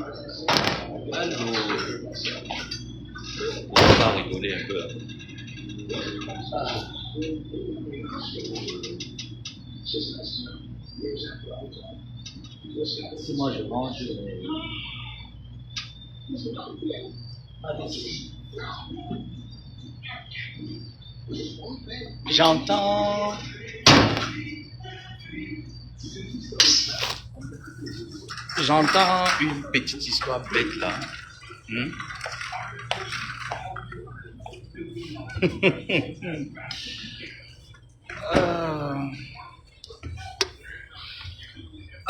Alors, on va rigoler un peu. Si moi je mange, j'entends une petite histoire bête là.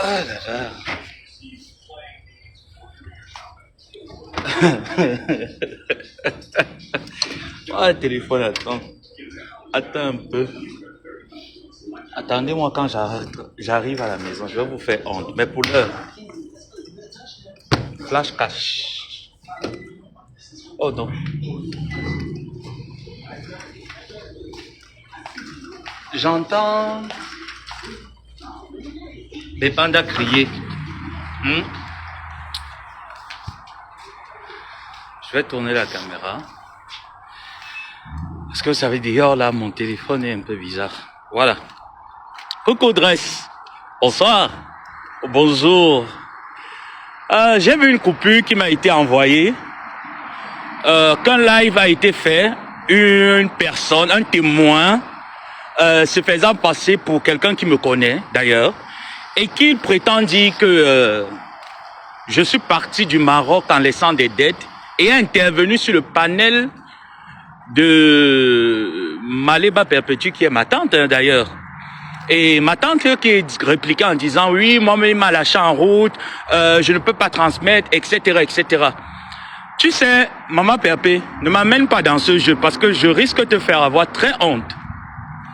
Ah là là. Ah, le téléphone, attends. Attends un peu. Attendez-moi quand j'arrive à la maison. Je vais vous faire honte. Mais pour l'heure, flash cash. Oh non. J'entends des pandas crier. Je vais tourner la caméra. Parce que vous savez, d'ailleurs, là, mon téléphone est un peu bizarre. Voilà. Coucou Dress. Bonsoir. Bonjour. J'ai vu une coupure qui m'a été envoyée. Qu'un live a été fait. Une personne, un témoin, se faisant passer pour quelqu'un qui me connaît, d'ailleurs. Et qui prétend dire que je suis parti du Maroc en laissant des dettes et intervenu sur le panel de Maléba Perpétue, qui est ma tante d'ailleurs. Et ma tante qui répliquait en disant oui, moi-même m'a lâché en route, je ne peux pas transmettre, etc., etc. Tu sais, maman Perpé, ne m'amène pas dans ce jeu parce que je risque de te faire avoir très honte.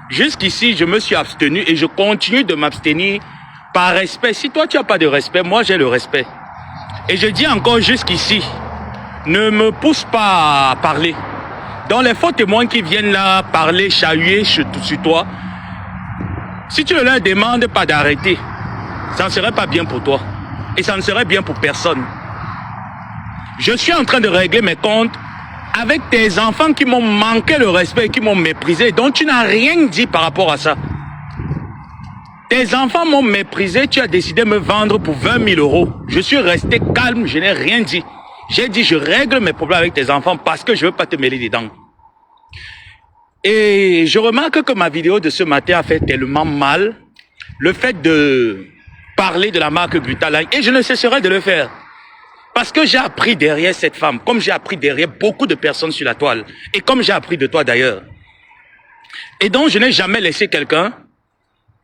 Jusqu'ici, je me suis abstenu et je continue de m'abstenir par respect. Si toi tu n'as pas de respect, moi j'ai le respect. Et je dis encore jusqu'ici, ne me pousse pas à parler. Dans les faux témoins qui viennent là parler, chahuer sur toi, si tu ne leur demandes pas d'arrêter, ça ne serait pas bien pour toi. Et ça ne serait bien pour personne. Je suis en train de régler mes comptes avec tes enfants qui m'ont manqué le respect, qui m'ont méprisé, dont tu n'as rien dit par rapport à ça. Tes enfants m'ont méprisé, tu as décidé de me vendre pour 20 000 euros. Je suis resté calme, je n'ai rien dit. J'ai dit, je règle mes problèmes avec tes enfants parce que je ne veux pas te mêler dedans. Et je remarque que ma vidéo de ce matin a fait tellement mal. Le fait de parler de la marque Brutaline, et je ne cesserai de le faire. Parce que j'ai appris derrière cette femme, comme j'ai appris derrière beaucoup de personnes sur la toile. Et comme j'ai appris de toi d'ailleurs. Et donc, je n'ai jamais laissé quelqu'un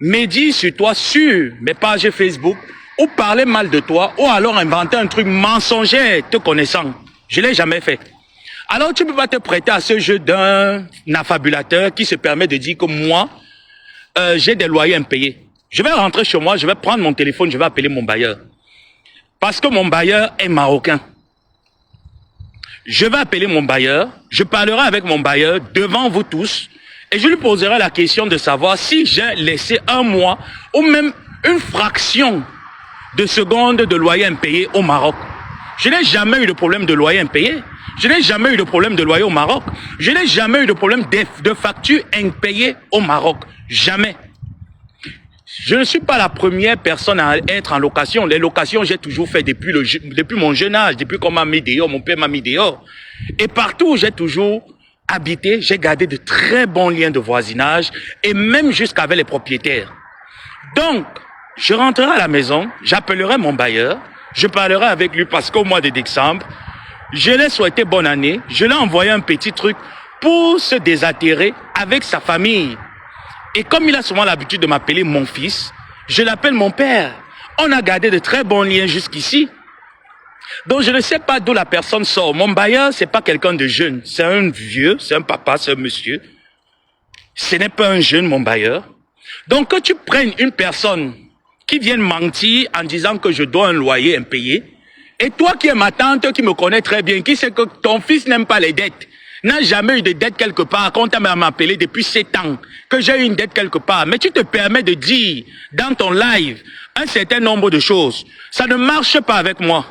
médire sur toi, sur mes pages Facebook, ou parler mal de toi, ou alors inventer un truc mensonger te connaissant. Je ne l'ai jamais fait. Alors tu ne peux pas te prêter à ce jeu d'un affabulateur qui se permet de dire que moi, j'ai des loyers impayés. Je vais rentrer chez moi, je vais prendre mon téléphone, je vais appeler mon bailleur. Parce que mon bailleur est marocain. Je vais appeler mon bailleur, je parlerai avec mon bailleur devant vous tous, et je lui poserai la question de savoir si j'ai laissé un mois, ou même une fraction de seconde de loyer impayé au Maroc. Je n'ai jamais eu de problème de loyer impayé. Je n'ai jamais eu de problème de loyer au Maroc. Je n'ai jamais eu de problème de facture impayée au Maroc. Jamais. Je ne suis pas la première personne à être en location. Les locations, j'ai toujours fait depuis mon jeune âge, depuis qu'on m'a mis dehors, mon père m'a mis dehors. Et partout où j'ai toujours habité, j'ai gardé de très bons liens de voisinage et même jusqu'avec les propriétaires. Donc, je rentrerai à la maison, j'appellerai mon bailleur, je parlerai avec lui parce qu'au mois de décembre, je l'ai souhaité bonne année, je l'ai envoyé un petit truc pour se désaltérer avec sa famille. Et comme il a souvent l'habitude de m'appeler mon fils, je l'appelle mon père. On a gardé de très bons liens jusqu'ici. Donc je ne sais pas d'où la personne sort. Mon bailleur, c'est pas quelqu'un de jeune. C'est un vieux, c'est un papa, c'est un monsieur. Ce n'est pas un jeune, mon bailleur. Donc que tu prennes une personne qui vienne mentir en disant que je dois un loyer impayé, et toi qui es ma tante, qui me connaît très bien, qui sait que ton fils n'aime pas les dettes, n'a jamais eu de dette quelque part, quand on m'a appelé depuis 7 ans, que j'ai eu une dette quelque part, mais tu te permets de dire dans ton live un certain nombre de choses. Ça ne marche pas avec moi.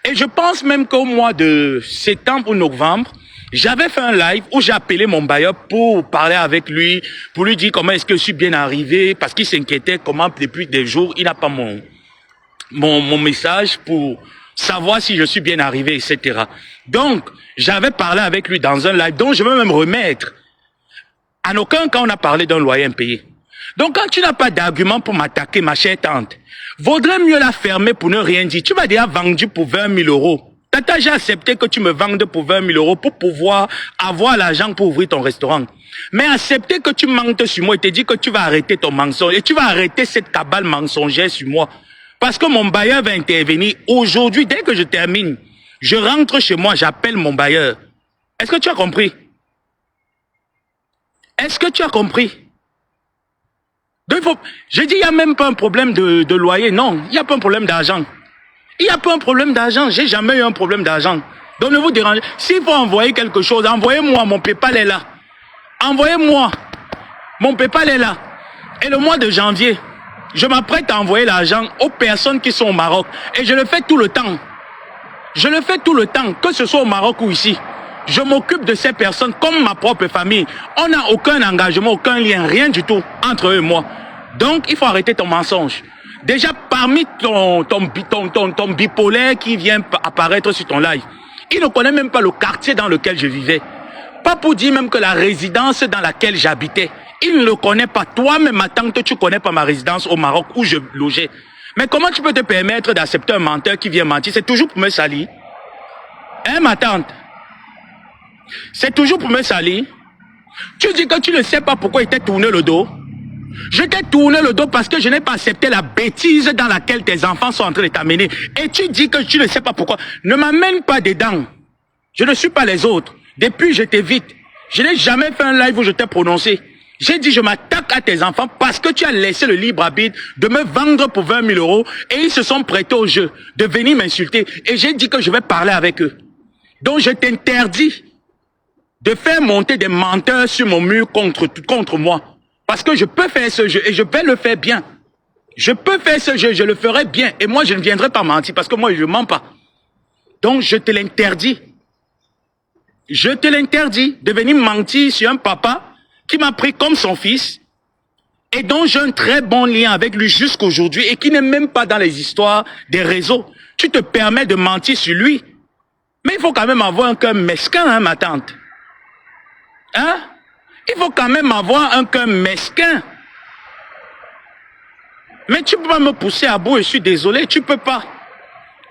Et je pense même qu'au mois de septembre ou novembre, j'avais fait un live où j'ai appelé mon bailleur pour parler avec lui, pour lui dire comment est-ce que je suis bien arrivé, parce qu'il s'inquiétait comment depuis des jours, il n'a pas mon message pour savoir si je suis bien arrivé, etc. Donc, j'avais parlé avec lui dans un live, dont je veux même remettre. En aucun cas, on a parlé d'un loyer impayé. Donc, quand tu n'as pas d'argument pour m'attaquer, ma chère tante, vaudrait mieux la fermer pour ne rien dire. Tu m'as déjà vendu pour 20 000 euros. Tata, j'ai accepté que tu me vendes pour 20 000 euros pour pouvoir avoir l'argent pour ouvrir ton restaurant. Mais accepter que tu mentes sur moi et te dire que tu vas arrêter ton mensonge et tu vas arrêter cette cabale mensongère sur moi. Parce que mon bailleur va intervenir aujourd'hui, dès que je termine. Je rentre chez moi, j'appelle mon bailleur. Est-ce que tu as compris? Est-ce que tu as compris? Je dis, il n'y a même pas un problème de loyer. Non, il n'y a pas un problème d'argent. Il n'y a pas un problème d'argent. J'ai jamais eu un problème d'argent. Donc ne vous dérangez. S'il faut envoyer quelque chose, envoyez-moi. Mon PayPal est là. Envoyez-moi. Mon PayPal est là. Et le mois de janvier, je m'apprête à envoyer l'argent aux personnes qui sont au Maroc. Et je le fais tout le temps. Je le fais tout le temps, que ce soit au Maroc ou ici. Je m'occupe de ces personnes comme ma propre famille. On n'a aucun engagement, aucun lien, rien du tout entre eux et moi. Donc, il faut arrêter ton mensonge. Déjà, parmi ton bipolaire qui vient apparaître sur ton live, il ne connaît même pas le quartier dans lequel je vivais. Pas pour dire même que la résidence dans laquelle j'habitais. Il ne le connaît pas. Toi-même, ma tante, tu ne connais pas ma résidence au Maroc où je logeais. Mais comment tu peux te permettre d'accepter un menteur qui vient mentir? C'est toujours pour me salir. Hein, ma tante? C'est toujours pour me salir. Tu dis que tu ne sais pas pourquoi il t'a tourné le dos. Je t'ai tourné le dos parce que je n'ai pas accepté la bêtise dans laquelle tes enfants sont en train de t'amener. Et tu dis que tu ne sais pas pourquoi. Ne m'amène pas dedans. Je ne suis pas les autres. Depuis, je t'évite. Je n'ai jamais fait un live où je t'ai prononcé. J'ai dit, je m'attaque à tes enfants parce que tu as laissé le libre arbitre de me vendre pour 20 000 euros et ils se sont prêtés au jeu de venir m'insulter. Et j'ai dit que je vais parler avec eux. Donc, je t'interdis de faire monter des menteurs sur mon mur contre moi. Parce que je peux faire ce jeu et je vais le faire bien. Je peux faire ce jeu, je le ferai bien. Et moi, je ne viendrai pas mentir parce que moi, je ne mens pas. Donc, je te l'interdis. Je te l'interdis de venir mentir sur un papa qui m'a pris comme son fils et dont j'ai un très bon lien avec lui jusqu'aujourd'hui et qui n'est même pas dans les histoires des réseaux. Tu te permets de mentir sur lui. Mais il faut quand même avoir un cœur mesquin, hein, ma tante. Hein? Il faut quand même avoir un cœur mesquin. Mais tu peux pas me pousser à bout, je suis désolé, tu peux pas.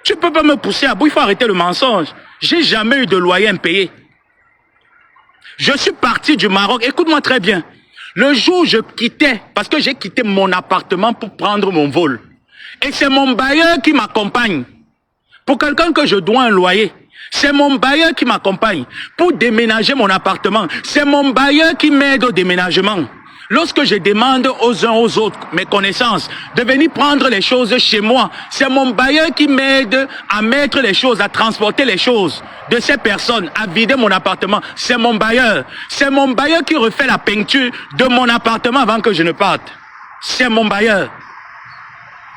Tu peux pas me pousser à bout, il faut arrêter le mensonge. J'ai jamais eu de loyer impayé. Je suis parti du Maroc, écoute-moi très bien. Le jour où je quittais, parce que j'ai quitté mon appartement pour prendre mon vol. Et c'est mon bailleur qui m'accompagne. Pour quelqu'un que je dois un loyer. C'est mon bailleur qui m'accompagne pour déménager mon appartement. C'est mon bailleur qui m'aide au déménagement. Lorsque je demande aux uns aux autres, mes connaissances, de venir prendre les choses chez moi, c'est mon bailleur qui m'aide à mettre les choses, à transporter les choses de ces personnes, à vider mon appartement. C'est mon bailleur. C'est mon bailleur qui refait la peinture de mon appartement avant que je ne parte. C'est mon bailleur.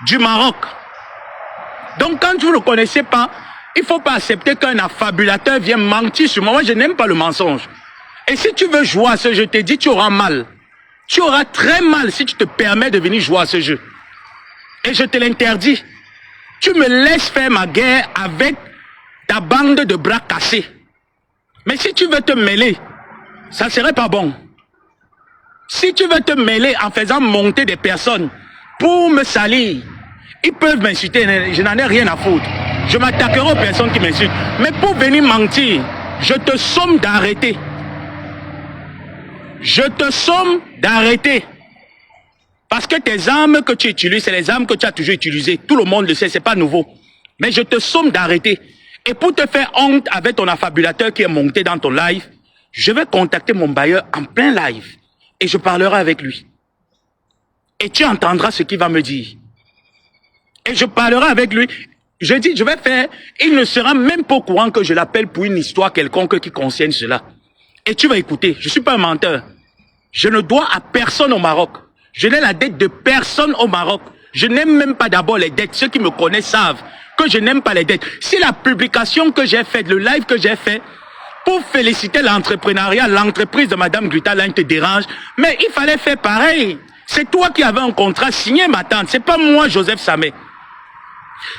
Du Maroc. Donc quand vous ne le connaissez pas, il ne faut pas accepter qu'un affabulateur vienne mentir sur moi. Moi, je n'aime pas le mensonge. Et si tu veux jouer à ce jeu, je te dis, tu auras mal. Tu auras très mal si tu te permets de venir jouer à ce jeu. Et je te l'interdis. Tu me laisses faire ma guerre avec ta bande de bras cassés. Mais si tu veux te mêler, ça ne serait pas bon. Si tu veux te mêler en faisant monter des personnes pour me salir, ils peuvent m'insulter, je n'en ai rien à foutre. Je m'attaquerai aux personnes qui m'insultent. Mais pour venir mentir, je te somme d'arrêter. Je te somme d'arrêter. Parce que tes armes que tu utilises, c'est les armes que tu as toujours utilisées. Tout le monde le sait, c'est pas nouveau. Mais je te somme d'arrêter. Et pour te faire honte avec ton affabulateur qui est monté dans ton live, je vais contacter mon bailleur en plein live. Et je parlerai avec lui. Et tu entendras ce qu'il va me dire. Et je parlerai avec lui. Je dis, je vais faire, il ne sera même pas au courant que je l'appelle pour une histoire quelconque qui concerne cela. Et tu vas écouter, je ne suis pas un menteur. Je ne dois à personne au Maroc. Je n'ai la dette de personne au Maroc. Je n'aime même pas d'abord les dettes. Ceux qui me connaissent savent que je n'aime pas les dettes. Si la publication que j'ai faite, le live que j'ai fait, pour féliciter l'entrepreneuriat, l'entreprise de Madame Glutaline te dérange, mais il fallait faire pareil. C'est toi qui avais un contrat signé, ma tante. C'est pas moi, Joseph Samé.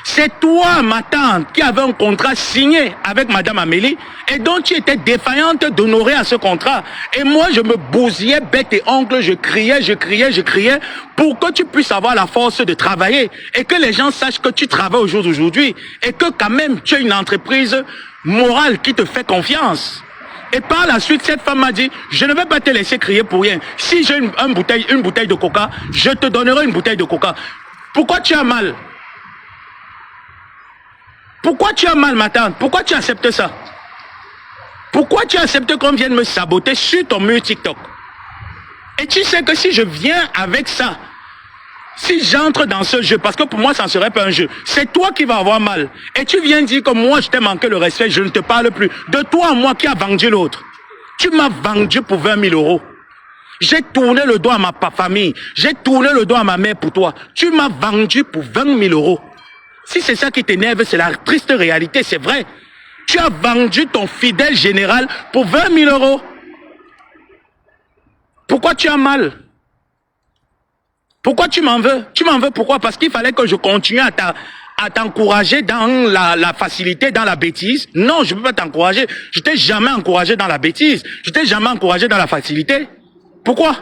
C'est toi, ma tante, qui avait un contrat signé avec Madame Amélie et dont tu étais défaillante d'honorer à ce contrat. Et moi, je me bousillais bête et ongle, je criais pour que tu puisses avoir la force de travailler et que les gens sachent que tu travailles au jour d'aujourd'hui et que quand même tu as une entreprise morale qui te fait confiance. Et par la suite, cette femme m'a dit, je ne vais pas te laisser crier pour rien. Si j'ai une bouteille de coca, je te donnerai une bouteille de coca. Pourquoi tu as mal? Pourquoi tu as mal, ma tante? Pourquoi tu acceptes ça? Pourquoi tu acceptes qu'on vienne me saboter sur ton mur TikTok? Et tu sais que si je viens avec ça, si j'entre dans ce jeu, parce que pour moi, ça ne serait pas un jeu, c'est toi qui vas avoir mal. Et tu viens dire que moi, je t'ai manqué le respect, je ne te parle plus. De toi à moi qui a vendu l'autre. Tu m'as vendu pour 20 000 euros. J'ai tourné le dos à ma famille. J'ai tourné le dos à ma mère pour toi. Tu m'as vendu pour 20 000 euros. Si c'est ça qui t'énerve, c'est la triste réalité, c'est vrai. Tu as vendu ton fidèle général pour 20 000 euros. Pourquoi tu as mal? Pourquoi tu m'en veux? Tu m'en veux pourquoi? Parce qu'il fallait que je continue à t'encourager dans la facilité, dans la bêtise. Non, je ne peux pas t'encourager. Je t'ai jamais encouragé dans la bêtise. Je t'ai jamais encouragé dans la facilité. Pourquoi?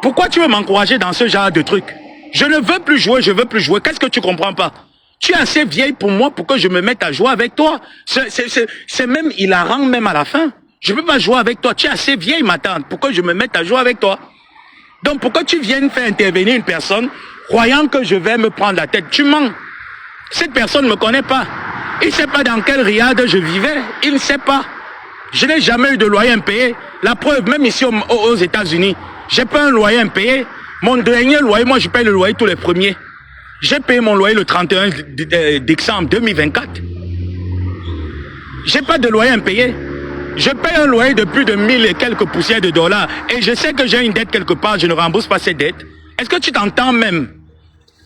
Pourquoi tu veux m'encourager dans ce genre de truc? Je ne veux plus jouer, je veux plus jouer. Qu'est-ce que tu comprends pas? Tu es assez vieille pour moi pour que je me mette à jouer avec toi. C'est même hilarant même à la fin. Je ne peux pas jouer avec toi. Tu es assez vieille, ma tante, pour que je me mette à jouer avec toi. Donc pourquoi tu viens faire intervenir une personne croyant que je vais me prendre la tête? Tu mens. Cette personne ne me connaît pas. Il ne sait pas dans quelle riade je vivais. Il ne sait pas. Je n'ai jamais eu de loyer impayé. La preuve, même ici aux États-Unis, j'ai pas un loyer impayé. Mon dernier loyer, moi je paye le loyer tous les premiers. J'ai payé mon loyer le 31 décembre 2024. J'ai pas de loyer impayé. Je paye un loyer de plus de 1000 et quelques poussières de dollars. Et je sais que j'ai une dette quelque part, je ne rembourse pas cette dette. Est-ce que tu t'entends même?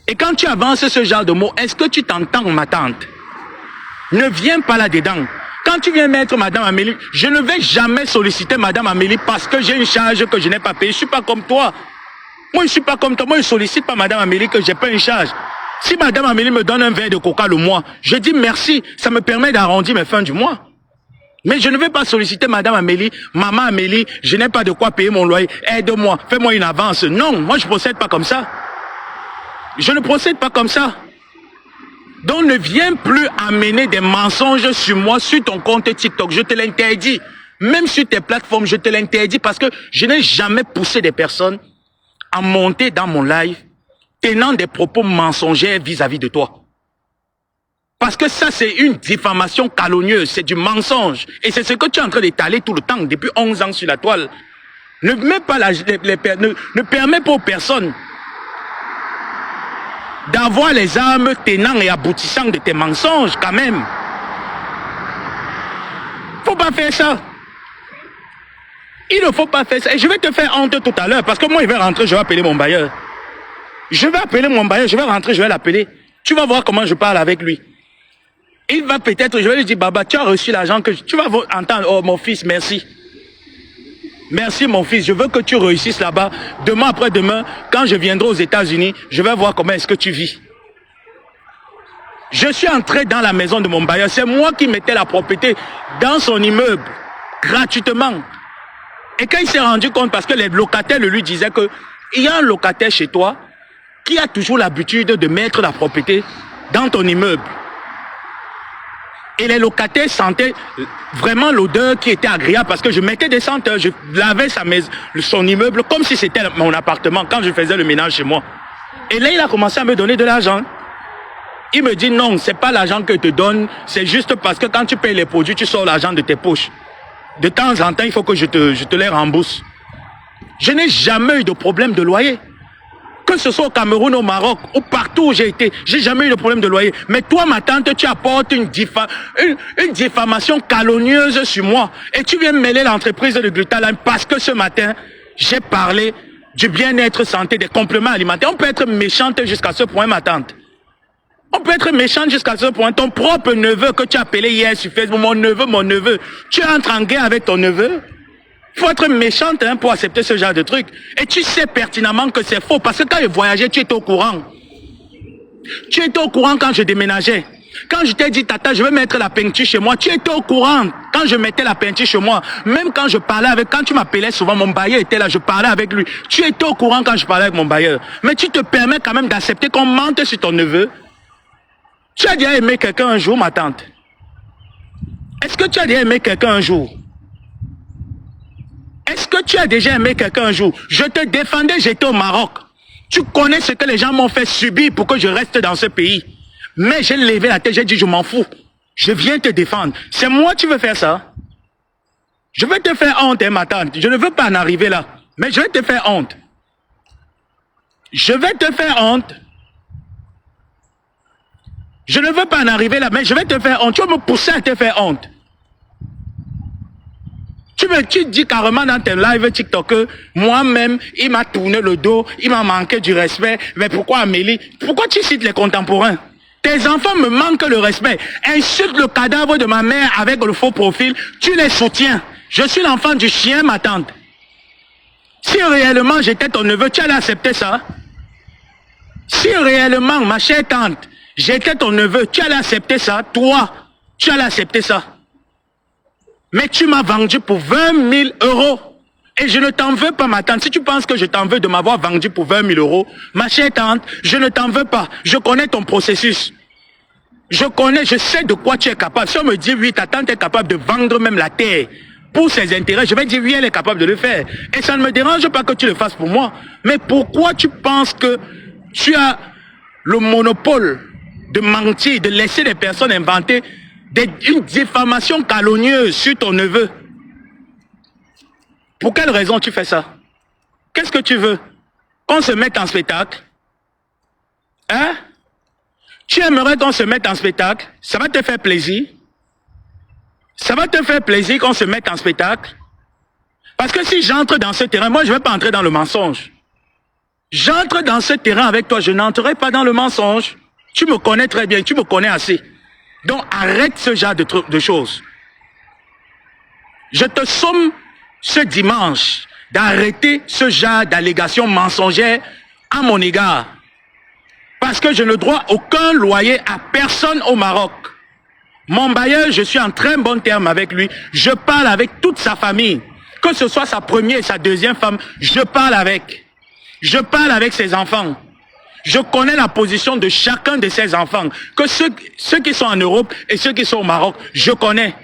Et quand tu avances ce genre de mots, est-ce que tu t'entends, ma tante? Ne viens pas là-dedans. Quand tu viens mettre Madame Amélie, je ne vais jamais solliciter Madame Amélie parce que j'ai une charge que je n'ai pas payée. Je ne suis pas comme toi. Moi, je ne suis pas comme toi. Moi, je ne sollicite pas Madame Amélie que je n'ai pas une charge. Si Madame Amélie me donne un verre de coca le mois, je dis merci. Ça me permet d'arrondir mes fins du mois. Mais je ne vais pas solliciter Madame Amélie, Maman Amélie, je n'ai pas de quoi payer mon loyer. Aide-moi, fais-moi une avance. Non, moi, je ne procède pas comme ça. Je ne procède pas comme ça. Donc, ne viens plus amener des mensonges sur moi, sur ton compte TikTok. Je te l'interdis. Même sur tes plateformes, je te l'interdis parce que je n'ai jamais poussé des personnes à monter dans mon live tenant des propos mensongers vis-à-vis de toi. Parce que ça, c'est une diffamation calomnieuse, c'est du mensonge. Et c'est ce que tu es en train d'étaler tout le temps, depuis 11 ans sur la toile. Ne mets pas ne permets pas aux personnes d'avoir les armes tenant et aboutissant de tes mensonges, quand même. Faut pas faire ça. Il ne faut pas faire ça. Et je vais te faire honte tout à l'heure, parce que moi, il va rentrer, je vais appeler mon bailleur. Je vais appeler mon bailleur, je vais rentrer, je vais l'appeler. Tu vas voir comment je parle avec lui. Il va peut-être, je vais lui dire, Baba, tu as reçu l'argent que... Tu vas entendre, oh mon fils, merci. Merci mon fils, je veux que tu réussisses là-bas. Demain après-demain, quand je viendrai aux États-Unis, je vais voir comment est-ce que tu vis. Je suis entré dans la maison de mon bailleur. C'est moi qui mettais la propriété dans son immeuble, gratuitement. Et quand il s'est rendu compte, parce que les locataires lui disaient que il y a un locataire chez toi qui a toujours l'habitude de mettre la propriété dans ton immeuble. Et les locataires sentaient vraiment l'odeur qui était agréable parce que je mettais des senteurs, je lavais son immeuble comme si c'était mon appartement quand je faisais le ménage chez moi. Et là, il a commencé à me donner de l'argent. Il me dit non, c'est pas l'argent que je te donne, c'est juste parce que quand tu payes les produits, tu sors l'argent de tes poches. De temps en temps, il faut que je te les rembourse. Je n'ai jamais eu de problème de loyer. Que ce soit au Cameroun, au Maroc, ou partout où j'ai été, j'ai jamais eu de problème de loyer. Mais toi, ma tante, tu apportes une diffamation calomnieuse sur moi. Et tu viens mêler l'entreprise de Glutaline parce que ce matin, j'ai parlé du bien-être santé, des compléments alimentaires. On peut être méchante jusqu'à ce point, ma tante. On peut être méchant jusqu'à ce point. Ton propre neveu que tu as appelé hier sur Facebook, mon neveu, tu entres en guerre avec ton neveu. Il faut être méchante pour accepter ce genre de truc. Et tu sais pertinemment que c'est faux. Parce que quand je voyageais, tu étais au courant. Tu étais au courant quand je déménageais. Quand je t'ai dit, tata, je vais mettre la peinture chez moi, tu étais au courant quand je mettais la peinture chez moi. Même quand je parlais avec, quand tu m'appelais souvent, mon bailleur était là, je parlais avec lui. Tu étais au courant quand je parlais avec mon bailleur. Mais tu te permets quand même d'accepter qu'on mente sur ton neveu. Tu as déjà aimé quelqu'un un jour, ma tante? Est-ce que tu as déjà aimé quelqu'un un jour? Est-ce que tu as déjà aimé quelqu'un un jour? Je te défendais, j'étais au Maroc. Tu connais ce que les gens m'ont fait subir pour que je reste dans ce pays. Mais j'ai levé la tête, j'ai dit je m'en fous. Je viens te défendre. C'est moi tu veux faire ça? Je vais te faire honte, ma tante. Je ne veux pas en arriver là. Mais je vais te faire honte. Je vais te faire honte. Je ne veux pas en arriver là, mais je vais te faire honte. Tu vas me pousser à te faire honte. Tu dis carrément dans tes lives TikTok que moi-même, il m'a tourné le dos, il m'a manqué du respect. Mais pourquoi Amélie? Pourquoi tu cites les contemporains? Tes enfants me manquent le respect. Insulte le cadavre de ma mère avec le faux profil. Tu les soutiens. Je suis l'enfant du chien, ma tante. Si réellement j'étais ton neveu, tu allais accepter ça? Si réellement, ma chère tante, j'étais ton neveu, tu allais accepter ça? Toi, tu allais accepter ça? Mais tu m'as vendu pour 20 000 euros. Et je ne t'en veux pas, ma tante. Si tu penses que je t'en veux de m'avoir vendu pour 20 000 euros, ma chère tante, je ne t'en veux pas. Je connais ton processus. Je sais de quoi tu es capable. Si on me dit, oui, ta tante est capable de vendre même la terre pour ses intérêts, je vais dire, oui, elle est capable de le faire. Et ça ne me dérange pas que tu le fasses pour moi. Mais pourquoi tu penses que tu as le monopole de mentir, de laisser les personnes inventer une diffamation calomnieuse sur ton neveu? Pour quelle raison tu fais ça? Qu'est-ce que tu veux? Qu'on se mette en spectacle? Hein? Tu aimerais qu'on se mette en spectacle? Ça va te faire plaisir? Ça va te faire plaisir qu'on se mette en spectacle? Parce que si j'entre dans ce terrain, moi je ne vais pas entrer dans le mensonge. J'entre dans ce terrain avec toi, je n'entrerai pas dans le mensonge. Tu me connais très bien, tu me connais assez. Donc arrête ce genre de choses. Je te somme ce dimanche d'arrêter ce genre d'allégations mensongères à mon égard. Parce que je ne dois aucun loyer à personne au Maroc. Mon bailleur, je suis en très bon terme avec lui. Je parle avec toute sa famille. Que ce soit sa première et sa deuxième femme, je parle avec. Je parle avec ses enfants. Je connais la position de chacun de ses enfants. Que ceux qui sont en Europe et ceux qui sont au Maroc, je connais.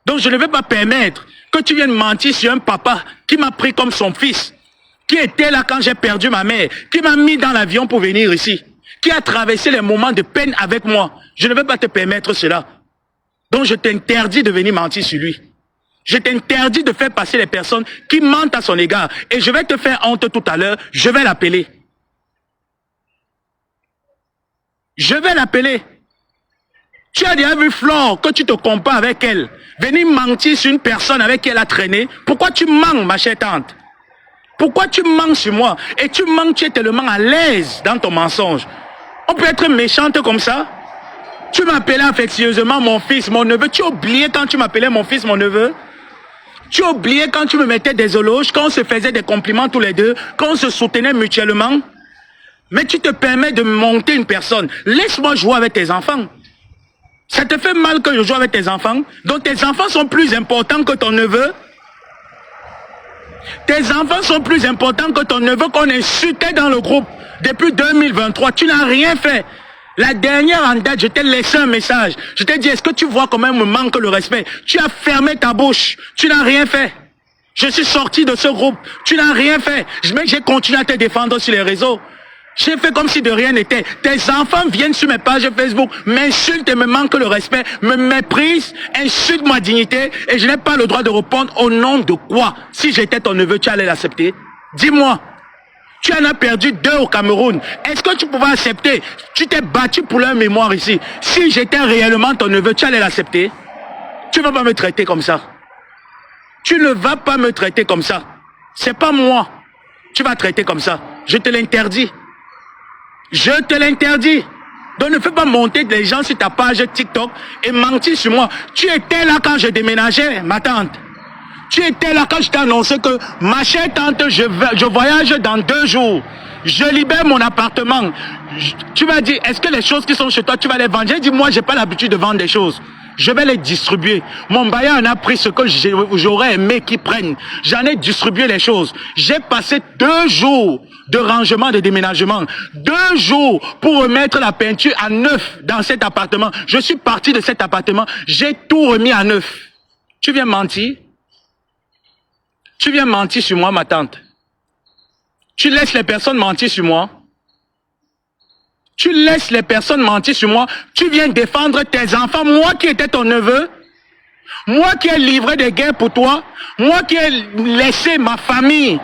Donc je ne vais pas permettre que tu viennes mentir sur un papa qui m'a pris comme son fils, qui était là quand j'ai perdu ma mère, qui m'a mis dans l'avion pour venir ici, qui a traversé les moments de peine avec moi. Je ne vais pas te permettre cela. Donc je t'interdis de venir mentir sur lui. Je t'interdis de faire passer les personnes qui mentent à son égard. Et je vais te faire honte tout à l'heure, je vais l'appeler. Je vais l'appeler. Tu as déjà vu Flore, que tu te compares avec elle, venir mentir sur une personne avec qui elle a traîné. Pourquoi tu mens, ma chère tante? Pourquoi tu mens sur moi? Et tu mens, tu es tellement à l'aise dans ton mensonge. On peut être méchante comme ça? Tu m'appelais affectueusement mon fils, mon neveu. Tu as oublié quand tu m'appelais mon fils, mon neveu? Tu as oublié quand tu me mettais des éloges, quand on se faisait des compliments tous les deux, quand on se soutenait mutuellement? Mais tu te permets de monter une personne. Laisse-moi jouer avec tes enfants. Ça te fait mal que je joue avec tes enfants? Donc tes enfants sont plus importants que ton neveu? Tes enfants sont plus importants que ton neveu qu'on insultait dans le groupe depuis 2023. Tu n'as rien fait. La dernière en date, je t'ai laissé un message. Je t'ai dit, est-ce que tu vois comment il me manque le respect? Tu as fermé ta bouche. Tu n'as rien fait. Je suis sorti de ce groupe. Tu n'as rien fait. Mais j'ai continué à te défendre sur les réseaux. J'ai fait comme si de rien n'était. Tes enfants viennent sur mes pages Facebook, m'insultent et me manquent le respect, me méprisent, insultent ma dignité et je n'ai pas le droit de répondre au nom de quoi? Si j'étais ton neveu, tu allais l'accepter? Dis-moi. Tu en as perdu 2 au Cameroun. Est-ce que tu pouvais accepter? Tu t'es battu pour leur mémoire ici. Si j'étais réellement ton neveu, tu allais l'accepter? Tu ne vas pas me traiter comme ça. Tu ne vas pas me traiter comme ça. C'est pas moi. Tu vas traiter comme ça. Je te l'interdis. Je te l'interdis. Donc ne fais pas monter les gens sur ta page TikTok et mentir sur moi. Tu étais là quand je déménageais, ma tante. Tu étais là quand je t'ai annoncé que ma chère tante, je voyage dans 2 jours. Je libère mon appartement. Tu vas dire, est-ce que les choses qui sont chez toi, tu vas les vendre? J'ai dit, moi, j'ai pas l'habitude de vendre des choses. Je vais les distribuer. Mon bailleur en a pris ce que j'aurais aimé qu'il prenne. J'en ai distribué les choses. J'ai passé 2 jours de rangement, de déménagement. 2 jours pour remettre la peinture à neuf dans cet appartement. Je suis parti de cet appartement. J'ai tout remis à neuf. Tu viens mentir? Tu viens mentir sur moi, ma tante? Tu laisses les personnes mentir sur moi? Tu laisses les personnes mentir sur moi? Tu viens défendre tes enfants, moi qui étais ton neveu? Moi qui ai livré des guerres pour toi? Moi qui ai laissé ma famille?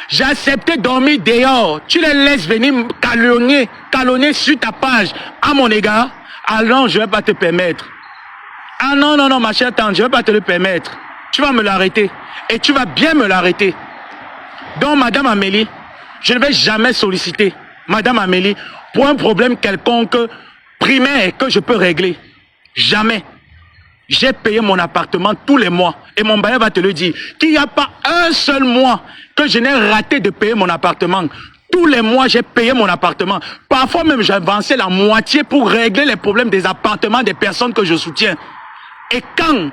J'ai accepté dormir dehors. Tu les laisses venir calomnier sur ta page à mon égard? Ah non, je ne vais pas te permettre. Ah non, non, non, ma chère tante, je ne vais pas te le permettre. Tu vas me l'arrêter. Et tu vas bien me l'arrêter. Donc, Madame Amélie, je ne vais jamais solliciter Madame Amélie pour un problème quelconque primaire que je peux régler. Jamais. J'ai payé mon appartement tous les mois. Et mon bailleur va te le dire. Qu'il n'y a pas un seul mois que je n'ai raté de payer mon appartement. Tous les mois, j'ai payé mon appartement. Parfois même, j'ai avancé la moitié pour régler les problèmes des appartements des personnes que je soutiens. Et quand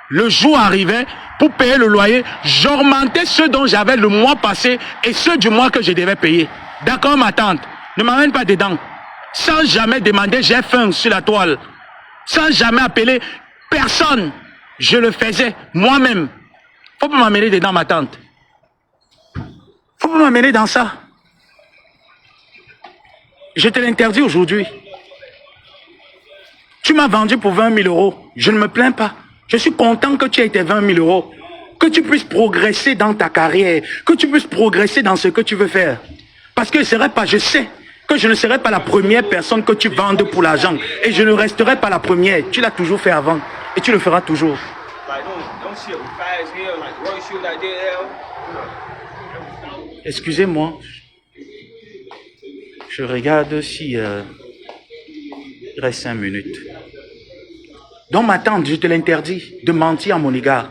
le jour arrivait, pour payer le loyer, j'augmentais ceux dont j'avais le mois passé et ceux du mois que je devais payer. D'accord, ma tante? Ne m'amène pas dedans. Sans jamais demander, j'ai faim sur la toile. Sans jamais appeler personne. Je le faisais moi-même. Faut pas m'amener dedans, ma tante. Faut pas m'amener dans ça. Je te l'interdis aujourd'hui. Tu m'as vendu pour 20 000 euros. Je ne me plains pas. Je suis content que tu aies tes 20 000 euros. Que tu puisses progresser dans ta carrière. Que tu puisses progresser dans ce que tu veux faire. Parce que je sais que je ne serai pas la première personne que tu vendes pour l'argent. Et je ne resterai pas la première. Tu l'as toujours fait avant. Et tu le feras toujours. Excusez-moi. Je regarde si il reste 5 minutes. Donc ma tante, je te l'interdis de mentir à mon égard.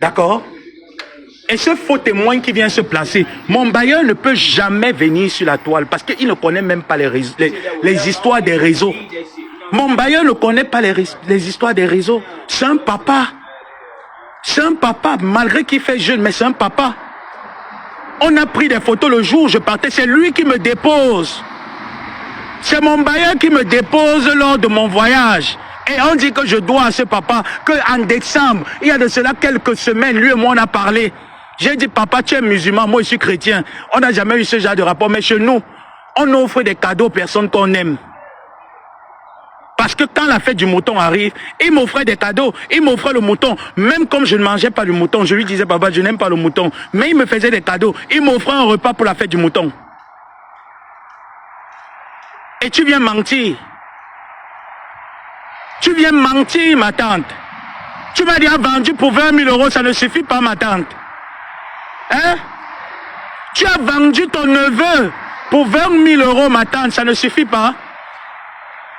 D'accord? Et ce faux témoin qui vient se placer, mon bailleur ne peut jamais venir sur la toile parce qu'il ne connaît même pas les histoires des réseaux. Mon bailleur ne connaît pas les histoires des réseaux. C'est un papa. C'est un papa, malgré qu'il fait jeune, mais c'est un papa. On a pris des photos le jour où je partais, c'est lui qui me dépose. C'est mon bailleur qui me dépose lors de mon voyage. Et on dit que je dois à ce papa qu'en décembre, il y a de cela quelques semaines, lui et moi on a parlé. J'ai dit, papa, tu es musulman, moi je suis chrétien. On n'a jamais eu ce genre de rapport, mais chez nous, on offre des cadeaux aux personnes qu'on aime. Parce que quand la fête du mouton arrive, il m'offrait des cadeaux, il m'offrait le mouton. Même comme je ne mangeais pas le mouton, je lui disais, papa, je n'aime pas le mouton. Mais il me faisait des cadeaux, il m'offrait un repas pour la fête du mouton. Et tu viens mentir. Tu viens mentir, ma tante. Tu m'as dit, vendu pour 20 000 euros, ça ne suffit pas, ma tante. Hein? Tu as vendu ton neveu pour 20 000 euros, ma tante, ça ne suffit pas.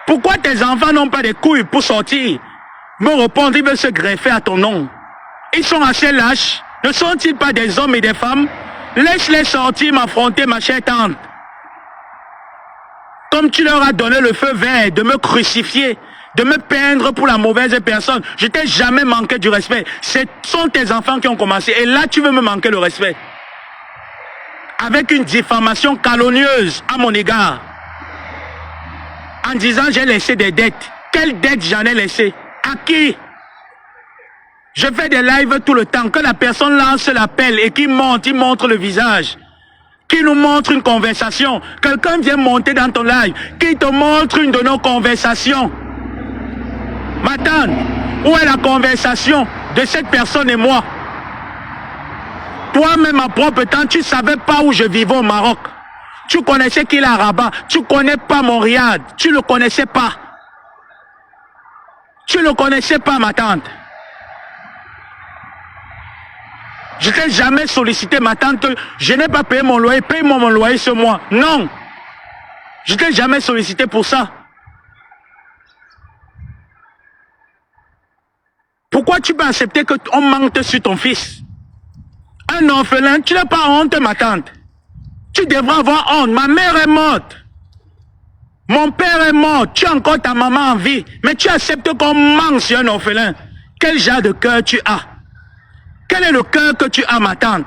Pourquoi tes enfants n'ont pas de couilles pour sortir? Me répondre, ils veulent se greffer à ton nom. Ils sont assez lâches. Ne sont-ils pas des hommes et des femmes? Laisse-les sortir, m'affronter, ma chère tante. Comme tu leur as donné le feu vert de me crucifier, de me peindre pour la mauvaise personne, je t'ai jamais manqué du respect. Ce sont tes enfants qui ont commencé. Et là, tu veux me manquer le respect. Avec une diffamation calomnieuse à mon égard. En disant, j'ai laissé des dettes. Quelles dettes j'en ai laissé? À qui? Je fais des lives tout le temps. Que la personne lance l'appel et qu'il monte, il montre le visage. Qui nous montre une conversation. Quelqu'un vient monter dans ton live. Qui te montre une de nos conversations. Ma tante, où est la conversation de cette personne et moi? Toi-même, à propre temps, tu ne savais pas où je vivais au Maroc. Tu connaissais qu'il est à Rabat. Tu ne connais pas mon Riyad. Tu ne le connaissais pas. Tu ne le connaissais pas, ma tante. Je t'ai jamais sollicité, ma tante. Je n'ai pas payé mon loyer. Paye-moi mon loyer ce mois. Non. Je t'ai jamais sollicité pour ça. Pourquoi tu peux accepter qu'on mente sur ton fils? Un orphelin, tu n'as pas honte, ma tante. Tu devrais avoir honte. Ma mère est morte. Mon père est mort. Tu as encore ta maman en vie. Mais tu acceptes qu'on mente sur un orphelin. Quel genre de cœur tu as? Quel est le cœur que tu as, ma tante?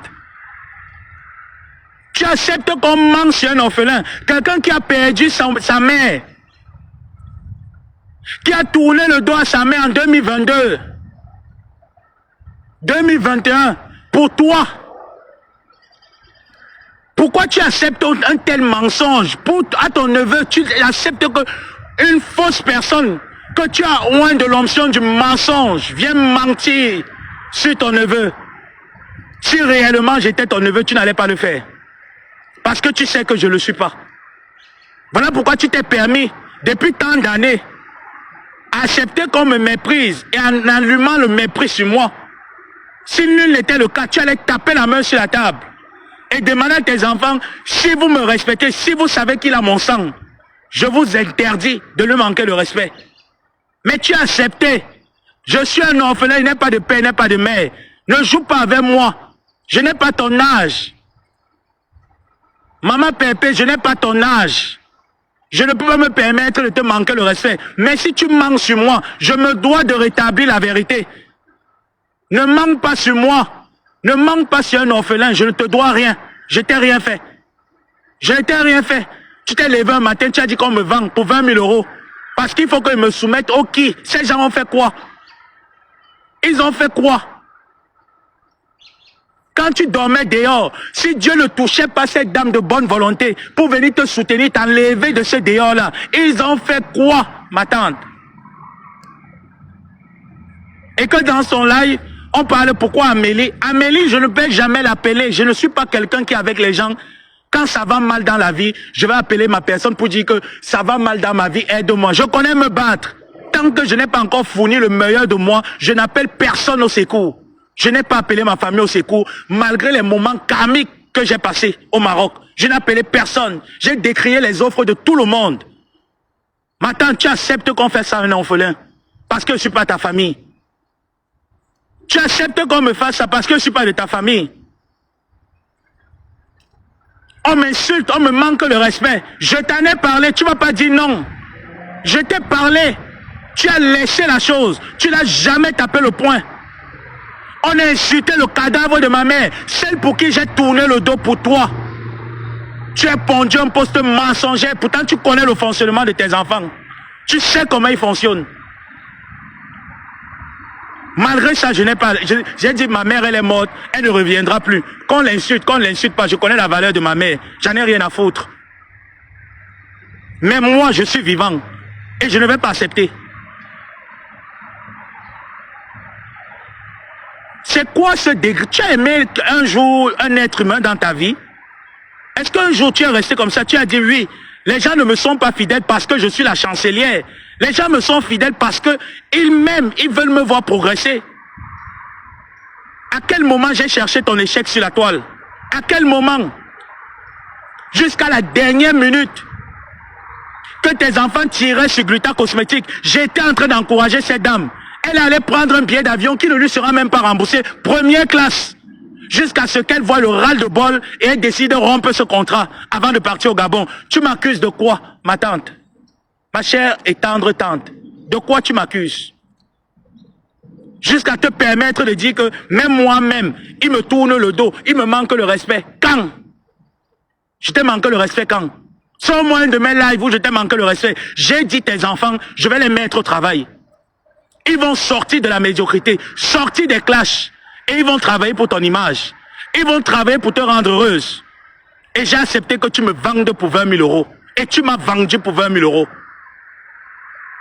Tu acceptes qu'on mente sur un orphelin. Quelqu'un qui a perdu sa mère. Qui a tourné le dos à sa mère en 2022. 2021. Pour toi. Pourquoi tu acceptes un tel mensonge? À ton neveu, tu acceptes qu'une fausse personne, que tu as loin de l'onction du mensonge, vient mentir sur ton neveu. Si réellement j'étais ton neveu, tu n'allais pas le faire. Parce que tu sais que je ne le suis pas. Voilà pourquoi tu t'es permis, depuis tant d'années, accepter qu'on me méprise et en allumant le mépris sur moi. Si nul n'était le cas, tu allais taper la main sur la table et demander à tes enfants, si vous me respectez, si vous savez qu'il a mon sang, je vous interdis de lui manquer de respect. Mais tu as accepté. Je suis un orphelin, il n'est pas de père, il n'est pas de mère. Ne joue pas avec moi. Je n'ai pas ton âge. Maman Pépé, je n'ai pas ton âge. Je ne peux pas me permettre de te manquer le respect. Mais si tu manques sur moi, je me dois de rétablir la vérité. Ne manque pas sur moi. Ne manque pas sur un orphelin. Je ne te dois rien. Je t'ai rien fait. Je ne t'ai rien fait. Tu t'es levé un matin, tu as dit qu'on me vend pour 20 000 euros. Parce qu'il faut qu'ils me soumettent au qui? Ces gens ont fait quoi? Ils ont fait quoi? Quand tu dormais dehors, si Dieu ne touchait pas cette dame de bonne volonté pour venir te soutenir, t'enlever de ce dehors-là, ils ont fait quoi, ma tante? Et que dans son live, on parle pourquoi Amélie. Amélie, je ne peux jamais l'appeler. Je ne suis pas quelqu'un qui est avec les gens. Quand ça va mal dans la vie, je vais appeler ma personne pour dire que ça va mal dans ma vie, aide-moi. Je connais me battre. Tant que je n'ai pas encore fourni le meilleur de moi, je n'appelle personne au secours. Je n'ai pas appelé ma famille au secours, malgré les moments karmiques que j'ai passés au Maroc. Je n'ai appelé personne. J'ai décrié les offres de tout le monde. Maintenant, tu acceptes qu'on fait ça à un orphelin parce que je ne suis pas ta famille. Tu acceptes qu'on me fasse ça parce que je ne suis pas de ta famille. On m'insulte, on me manque le respect. Je t'en ai parlé, tu ne vas pas dire non. Je t'ai parlé. Tu as laissé la chose. Tu n'as jamais tapé le poing. On a insulté le cadavre de ma mère, celle pour qui j'ai tourné le dos pour toi. Tu as pondu un poste mensonger, pourtant tu connais le fonctionnement de tes enfants. Tu sais comment ils fonctionnent. Malgré ça, je n'ai pas... J'ai dit, ma mère, elle est morte, elle ne reviendra plus. Qu'on l'insulte pas, je connais la valeur de ma mère. J'en ai rien à foutre. Mais moi, je suis vivant. Et je ne vais pas accepter. C'est quoi ce degré? Tu as aimé un jour un être humain dans ta vie? Est-ce qu'un jour tu es resté comme ça? Tu as dit oui, les gens ne me sont pas fidèles parce que je suis la chancelière. Les gens me sont fidèles parce que ils m'aiment, ils veulent me voir progresser. À quel moment j'ai cherché ton échec sur la toile? À quel moment? Jusqu'à la dernière minute que tes enfants tiraient sur Gluta Cosmétique, j'étais en train d'encourager cette dame. Elle allait prendre un billet d'avion qui ne lui sera même pas remboursé, première classe, jusqu'à ce qu'elle voie le ras-le-bol et elle décide de rompre ce contrat avant de partir au Gabon. Tu m'accuses de quoi, ma tante? Ma chère et tendre tante, de quoi tu m'accuses? Jusqu'à te permettre de dire que même moi-même, il me tourne le dos, il me manque le respect. Quand? Je t'ai manqué le respect quand? Sans moi un de mes lives où je t'ai manqué le respect. J'ai dit tes enfants, je vais les mettre au travail. Ils vont sortir de la médiocrité, sortir des clashs. Et ils vont travailler pour ton image. Ils vont travailler pour te rendre heureuse. Et j'ai accepté que tu me vendes pour 20 000 euros. Et tu m'as vendu pour 20 000 euros.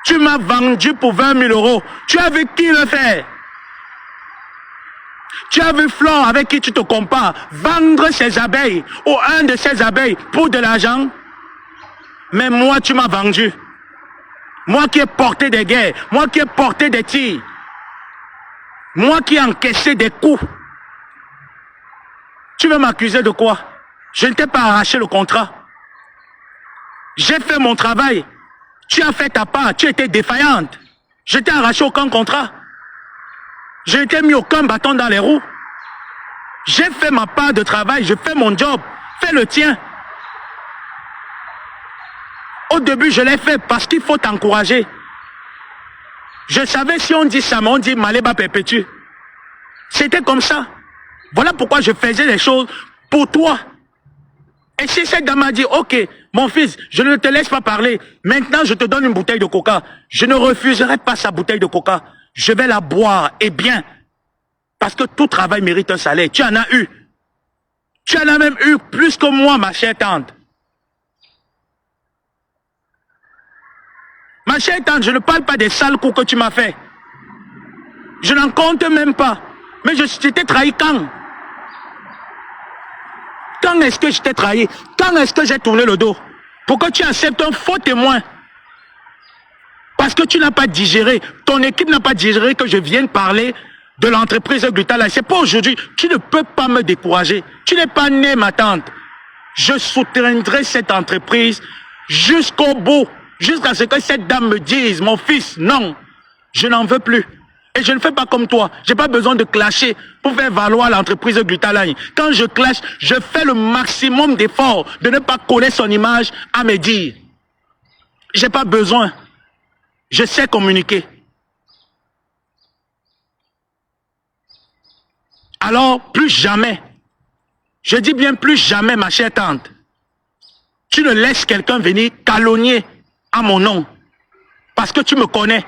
Tu m'as vendu pour 20 000 euros. Tu as vu qui le fait? Tu as vu Flore avec qui tu te compares vendre ses abeilles ou un de ses abeilles pour de l'argent? Mais moi, tu m'as vendu. Moi qui ai porté des guerres, moi qui ai porté des tirs, moi qui ai encaissé des coups. Tu veux m'accuser de quoi? Je ne t'ai pas arraché le contrat. J'ai fait mon travail. Tu as fait ta part. Tu étais défaillante. Je t'ai arraché aucun contrat. Je n'ai mis aucun bâton dans les roues. J'ai fait ma part de travail. Je fais mon job. Fais le tien. Au début, je l'ai fait parce qu'il faut t'encourager. Je savais si on dit ça, mais on dit Maléba perpétue. C'était comme ça. Voilà pourquoi je faisais les choses pour toi. Et si cette dame m'a dit, ok, mon fils, je ne te laisse pas parler. Maintenant, je te donne une bouteille de coca. Je ne refuserai pas sa bouteille de coca. Je vais la boire, et bien. Parce que tout travail mérite un salaire. Tu en as eu. Tu en as même eu plus que moi, ma chère tante. Ma chère tante, je ne parle pas des sales coups que tu m'as fait. Je n'en compte même pas. Mais je t'ai trahi quand? Quand est-ce que je t'ai trahi? Quand est-ce que j'ai tourné le dos? Pour que tu acceptes un faux témoin? Parce que tu n'as pas digéré, ton équipe n'a pas digéré que je vienne parler de l'entreprise Glutala. C'est pas aujourd'hui. Tu ne peux pas me décourager. Tu n'es pas né, ma tante. Je soutiendrai cette entreprise jusqu'au bout. Jusqu'à ce que cette dame me dise, mon fils, non, je n'en veux plus. Et je ne fais pas comme toi. Je n'ai pas besoin de clasher pour faire valoir l'entreprise Glutala. Quand je clash, je fais le maximum d'efforts de ne pas coller son image à mes dires. Je n'ai pas besoin. Je sais communiquer. Alors, plus jamais, je dis bien plus jamais, ma chère tante, tu ne laisses quelqu'un venir calomnier à mon nom. Parce que tu me connais.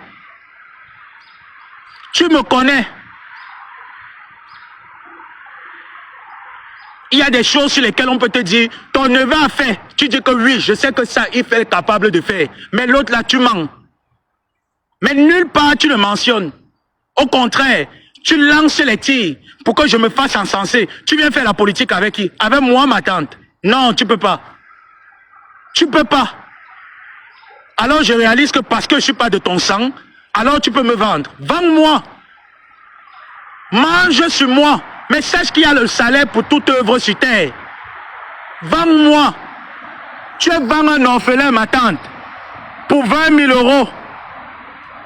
Tu me connais. Il y a des choses sur lesquelles on peut te dire, ton neveu a fait. Tu dis que oui, je sais que ça, il fait capable de faire. Mais l'autre là, tu mens. Mais nulle part tu le mentionnes. Au contraire, tu lances les tirs pour que je me fasse encenser. Tu viens faire la politique avec qui? Avec moi, ma tante. Non, tu peux pas. Tu peux pas. Alors je réalise que parce que je suis pas de ton sang, alors tu peux me vendre. Vends-moi. Mange sur moi. Mais sache qu'il y a le salaire pour toute œuvre sur terre. Vends-moi. Tu vends un orphelin, ma tante, pour 20 000 euros.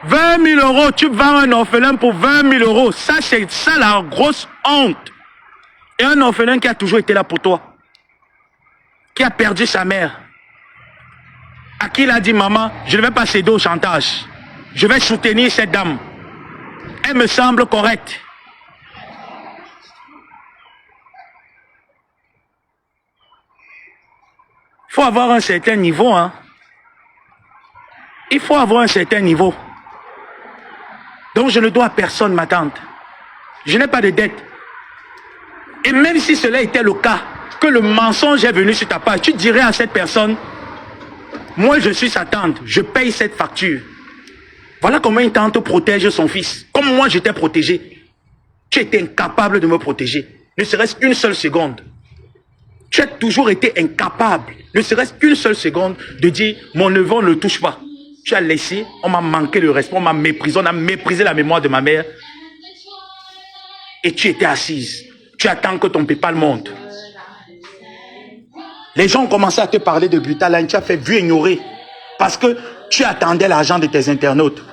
20 000 euros, tu vends un orphelin pour 20 000 euros. Ça, c'est ça la grosse honte. Et un orphelin qui a toujours été là pour toi. Qui a perdu sa mère. À qui il a dit, maman, je ne vais pas céder au chantage. Je vais soutenir cette dame. Elle me semble correcte. Il faut avoir un certain niveau, hein. Il faut avoir un certain niveau. Donc je ne dois à personne, ma tante. Je n'ai pas de dette. Et même si cela était le cas, que le mensonge est venu sur ta part, tu dirais à cette personne, moi je suis sa tante, je paye cette facture. Voilà comment une tante protège son fils. Comme moi j'étais protégé. Tu étais incapable de me protéger. Ne serait-ce qu'une seule seconde. Tu as toujours été incapable, ne serait-ce qu'une seule seconde, de dire, mon neveu ne le touche pas. Tu as laissé, on m'a manqué le respect, on m'a méprisé, on a méprisé la mémoire de ma mère. Et tu étais assise. Tu attends que ton PayPal monte. Les gens ont commencé à te parler de Glutala, tu as fait vu ignorer. Parce que tu attendais l'argent de tes internautes.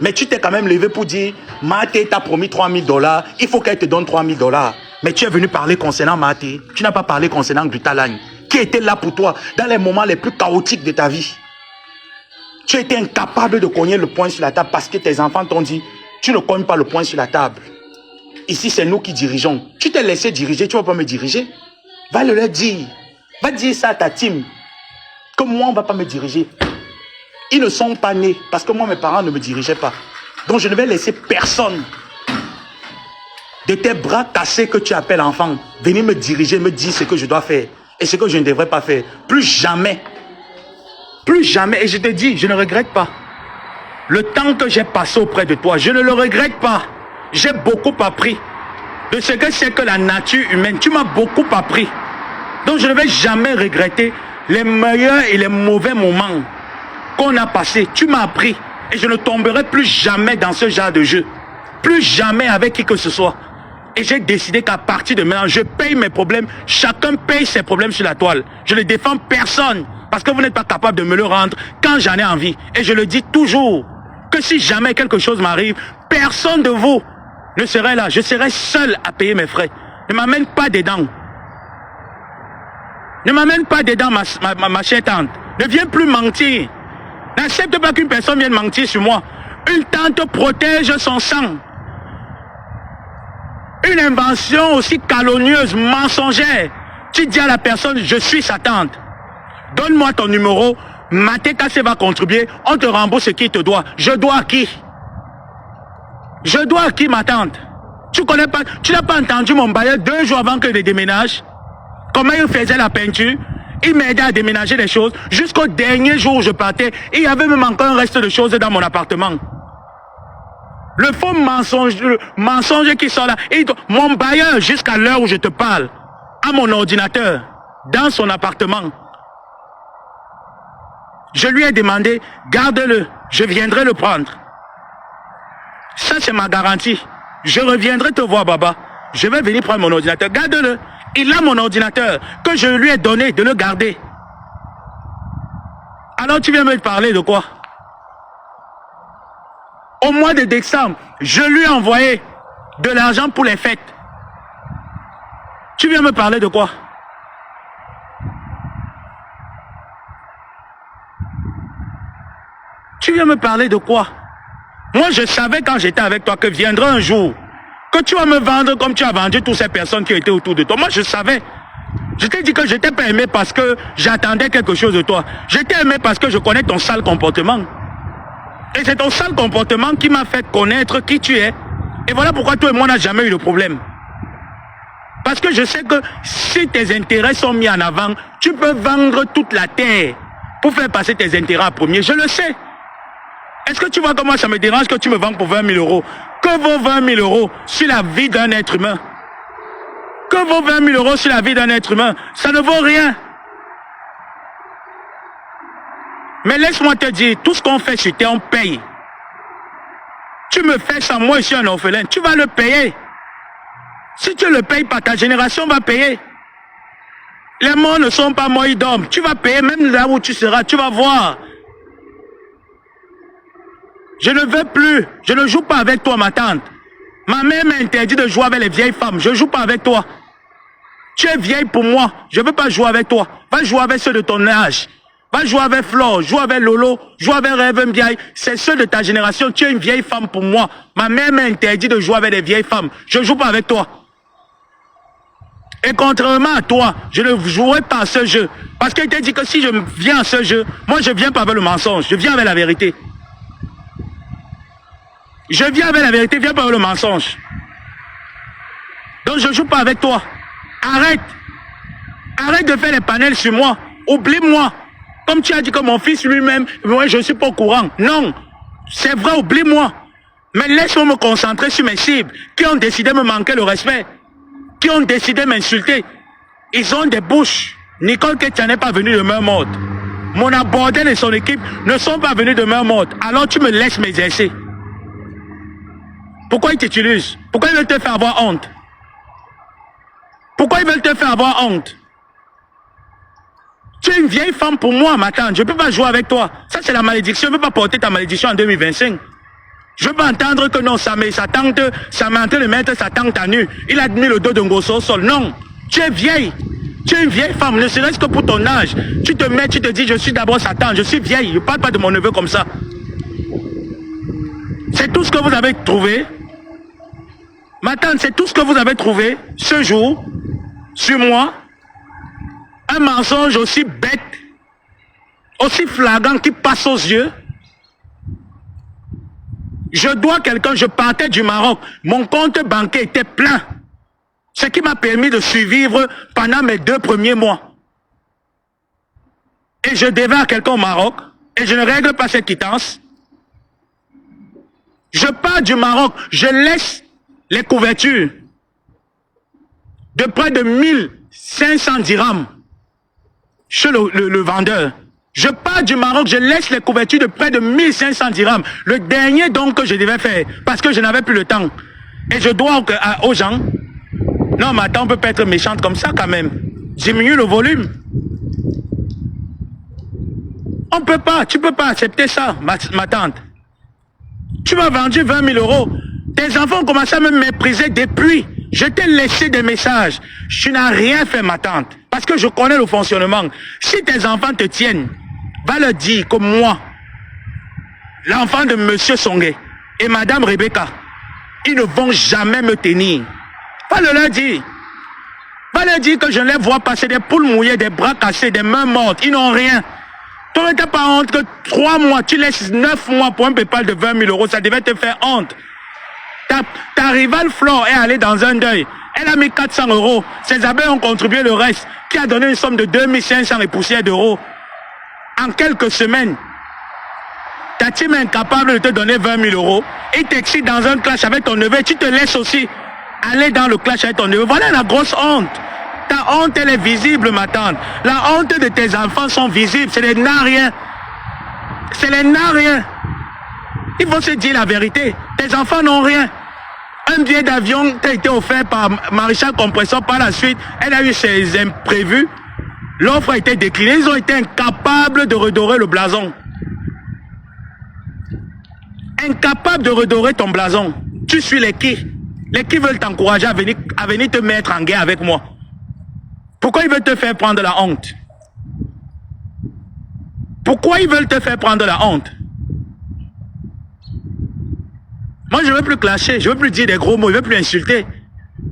Mais tu t'es quand même levé pour dire, Maté t'a promis 3 000 $, il faut qu'elle te donne 3 000 $. Mais tu es venu parler concernant Maté. Tu n'as pas parlé concernant Glutala, qui était là pour toi dans les moments les plus chaotiques de ta vie. Tu étais incapable de cogner le poing sur la table parce que tes enfants t'ont dit, tu ne cognes pas le poing sur la table. Ici, c'est nous qui dirigeons. Tu t'es laissé diriger, tu ne vas pas me diriger. Va le leur dire. Va dire ça à ta team. Que moi, on ne va pas me diriger. Ils ne sont pas nés parce que moi, mes parents ne me dirigeaient pas. Donc, je ne vais laisser personne de tes bras cassés que tu appelles enfant venir me diriger, me dire ce que je dois faire et ce que je ne devrais pas faire. Plus jamais. Plus jamais. Et je te dis, je ne regrette pas. Le temps que j'ai passé auprès de toi, je ne le regrette pas. J'ai beaucoup appris de ce que c'est que la nature humaine. Tu m'as beaucoup appris. Donc je ne vais jamais regretter les meilleurs et les mauvais moments qu'on a passés. Tu m'as appris. Et je ne tomberai plus jamais dans ce genre de jeu. Plus jamais avec qui que ce soit. Et j'ai décidé qu'à partir de maintenant, je paye mes problèmes. Chacun paye ses problèmes sur la toile. Je ne défends personne parce que vous n'êtes pas capable de me le rendre quand j'en ai envie. Et je le dis toujours, que si jamais quelque chose m'arrive, personne de vous ne serait là. Je serai seul à payer mes frais. Ne m'amène pas dedans. Ne m'amène pas dedans, ma chère tante. Ne viens plus mentir. N'accepte pas qu'une personne vienne mentir sur moi. Une tante protège son sang. Une invention aussi calomnieuse, mensongère. Tu dis à la personne, je suis sa tante. Donne-moi ton numéro. Maté Kassé va contribuer. On te rembourse ce qu'il te doit. Je dois à qui? Je dois à qui, ma tante? Tu connais pas, tu n'as pas entendu mon bailleur 2 jours avant que je déménage? Comment il faisait la peinture? Il m'aidait à déménager les choses. Jusqu'au dernier jour où je partais, il y avait même encore un reste de choses dans mon appartement. Le faux mensonge, le mensonge qui sort là. Mon bailleur, jusqu'à l'heure où je te parle, a mon ordinateur dans son appartement. Je lui ai demandé, garde-le, je viendrai le prendre. Ça, c'est ma garantie. Je reviendrai te voir, Baba. Je vais venir prendre mon ordinateur. Garde-le. Il a mon ordinateur que je lui ai donné de le garder. Alors tu viens me parler de quoi? Au mois de décembre, je lui ai envoyé de l'argent pour les fêtes. Tu viens me parler de quoi? Tu viens me parler de quoi? Moi, je savais quand j'étais avec toi que viendra un jour que tu vas me vendre comme tu as vendu toutes ces personnes qui étaient autour de toi. Moi, je savais. Je t'ai dit que je t'ai pas aimé parce que j'attendais quelque chose de toi. Je t'ai aimé parce que je connais ton sale comportement. Et c'est ton sale comportement qui m'a fait connaître qui tu es. Et voilà pourquoi toi et moi, on n'a jamais eu de problème. Parce que je sais que si tes intérêts sont mis en avant, tu peux vendre toute la terre pour faire passer tes intérêts en premier. Je le sais. Est-ce que tu vois comment ça me dérange que tu me vends pour 20 000 euros? Que vaut 20 000 euros sur la vie d'un être humain? Que vaut 20 000 euros sur la vie d'un être humain? Ça ne vaut rien. Mais laisse-moi te dire, tout ce qu'on fait sur terre, on paye. Tu me fais ça, moi je suis un orphelin, tu vas le payer. Si tu ne le payes pas, ta génération va payer. Les morts ne sont pas morts, ils dorment. Tu vas payer même là où tu seras, tu vas voir. Je ne veux plus, je ne joue pas avec toi, ma tante. Ma mère m'a interdit de jouer avec les vieilles femmes, je ne joue pas avec toi. Tu es vieille pour moi, je ne veux pas jouer avec toi. Va jouer avec ceux de ton âge. Va jouer avec Flore, joue avec Lolo, joue avec Rêve Mbiaye. C'est ceux de ta génération, tu es une vieille femme pour moi. Ma mère m'a interdit de jouer avec les vieilles femmes. Je ne joue pas avec toi. Et contrairement à toi, je ne jouerai pas à ce jeu. Parce qu'il t'a dit que si je viens à ce jeu, moi je ne viens pas avec le mensonge, je viens avec la vérité. Je viens avec la vérité, viens pas avec le mensonge. Donc je ne joue pas avec toi. Arrête. Arrête de faire les panels sur moi. Oublie-moi. Comme tu as dit que mon fils lui-même, moi je ne suis pas au courant. Non. C'est vrai, oublie-moi. Mais laisse-moi me concentrer sur mes cibles qui ont décidé de me manquer le respect. Qui ont décidé de m'insulter. Ils ont des bouches. Nicole Ketia n'est pas venue de même mode. Mon Abordel et son équipe ne sont pas venus de même mode. Alors tu me laisses m'exercer. Pourquoi ils t'utilisent? Pourquoi ils veulent te faire avoir honte? Pourquoi ils veulent te faire avoir honte? Tu es une vieille femme pour moi, ma tante. Je ne peux pas jouer avec toi. Ça, c'est la malédiction. Je ne veux pas porter ta malédiction en 2025. Je ne veux pas entendre que non, sa tante, ça m'a en train de mettre sa tante à nu. Il a mis le dos d'un gosse au sol. Non. Tu es vieille. Tu es une vieille femme. Ne serait-ce que pour ton âge. Tu te mets, tu te dis, je suis d'abord sa tante. Je suis vieille. Je ne parle pas de mon neveu comme ça. C'est tout ce que vous avez trouvé. Ma tante, c'est tout ce que vous avez trouvé ce jour sur moi. Un mensonge aussi bête, aussi flagrant qui passe aux yeux. Je dois quelqu'un, je partais du Maroc. Mon compte bancaire était plein. Ce qui m'a permis de survivre pendant mes 2 premiers mois. Et je devais à quelqu'un au Maroc. Et je ne règle pas cette quittance. Je pars du Maroc. Je laisse les couvertures de près de 1500 dirhams chez le vendeur. Je pars du Maroc, je laisse les couvertures de près de 1500 dirhams. Le dernier don que je devais faire, parce que je n'avais plus le temps. Et je dois aux gens Non, ma tante peut pas être méchante comme ça quand même. Diminue le volume. On peut pas, tu peux pas accepter ça, ma tante. Tu m'as vendu 20 000 euros. Tes enfants ont commencé à me mépriser depuis. Je t'ai laissé des messages. Tu n'as rien fait, ma tante. Parce que je connais le fonctionnement. Si tes enfants te tiennent, va leur dire que moi, l'enfant de Monsieur Songué et Madame Rebecca, ils ne vont jamais me tenir. Va le leur dire. Va leur dire que je ne les vois passer des poules mouillées, des bras cassés, des mains mortes. Ils n'ont rien. Toi, tu n'as pas honte que 3 mois, tu laisses 9 mois pour un PayPal de 20 000 euros. Ça devait te faire honte. Ta rivale Flore est allée dans un deuil. Elle a mis 400 euros. Ses abeilles ont contribué le reste, qui a donné une somme de 2500 et poussières d'euros. En quelques semaines, ta team est incapable de te donner 20 000 euros. Il t'excite dans un clash avec ton neveu. Tu te laisses aussi aller dans le clash avec ton neveu. Voilà la grosse honte. Ta honte, elle est visible, ma tante. La honte de tes enfants sont visibles. C'est les nariens. C'est les nariens. Il faut se dire la vérité. Tes enfants n'ont rien. Un billet d'avion t'a été offert par Maréchal Compressor. Par la suite, elle a eu ses imprévus. L'offre a été déclinée. Ils ont été incapables de redorer le blason. Incapables de redorer ton blason. Tu suis les qui? Les qui veulent t'encourager à venir te mettre en guerre avec moi. Pourquoi ils veulent te faire prendre la honte? Pourquoi ils veulent te faire prendre la honte? Moi, je ne veux plus clasher, je ne veux plus dire des gros mots, je ne veux plus insulter.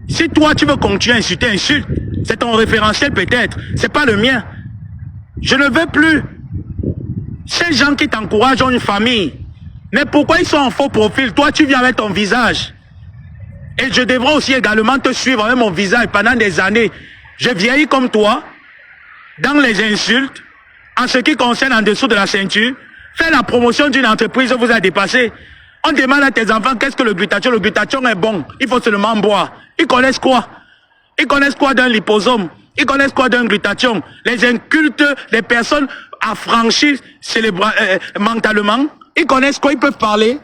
Si toi, tu veux continuer à insulter, insulte. C'est ton référentiel peut-être, c'est pas le mien. Je ne veux plus. Ces gens qui t'encouragent ont une famille. Mais pourquoi ils sont en faux profil? Toi, tu viens avec ton visage. Et je devrais aussi également te suivre avec mon visage pendant des années. Je vieillis comme toi, dans les insultes, en ce qui concerne en dessous de la ceinture. Faire la promotion d'une entreprise vous a dépassé. On demande à tes enfants qu'est-ce que le glutathion. Le glutathion est bon, il faut seulement boire. Ils connaissent quoi? Ils connaissent quoi d'un liposome? Ils connaissent quoi d'un glutathion? Les incultes, les personnes affranchies mentalement, ils connaissent quoi? Ils peuvent parler.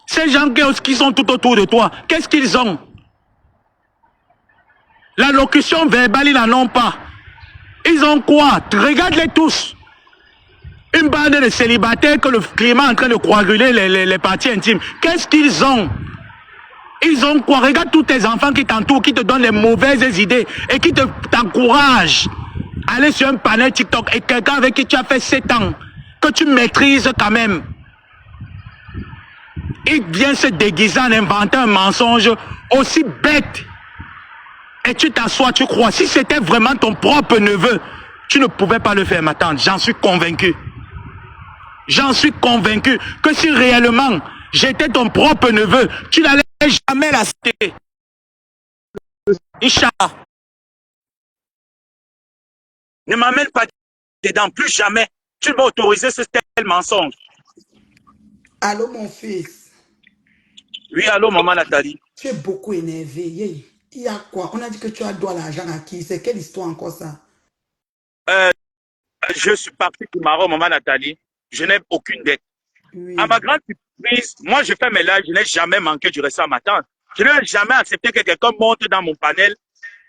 Ces gens qui sont tout autour de toi, qu'est-ce qu'ils ont? La locution verbale, ils n'en ont pas. Ils ont quoi? Regarde-les tous. Une bande de célibataires que le climat est en train de coaguler les parties intimes. Qu'est-ce qu'ils ont? Ils ont quoi? Regarde tous tes enfants qui t'entourent, qui te donnent les mauvaises idées et qui t'encouragent à aller sur un panel TikTok et quelqu'un avec qui tu as fait 7 ans, que tu maîtrises quand même. Il vient se déguiser en inventant un mensonge aussi bête. Et tu t'assois, tu crois. Si c'était vraiment ton propre neveu, tu ne pouvais pas le faire, ma tante. J'en suis convaincu. J'en suis convaincu que si réellement j'étais ton propre neveu, tu n'allais jamais la citer. Inch'Allah. Ne m'amène pas dedans, plus jamais. Tu ne vas autoriser ce tel mensonge. Allô, mon fils. Oui, allô, maman Nathalie. Tu es beaucoup énervé. Il y a quoi? On a dit que tu as droit l'argent à qui? C'est quelle histoire encore ça? Je suis parti du Maroc, maman Nathalie. Je n'ai aucune dette. Oui. À ma grande surprise, moi je fais mes lives, je n'ai jamais manqué du respect à ma tante. Je n'ai jamais accepté que quelqu'un monte dans mon panel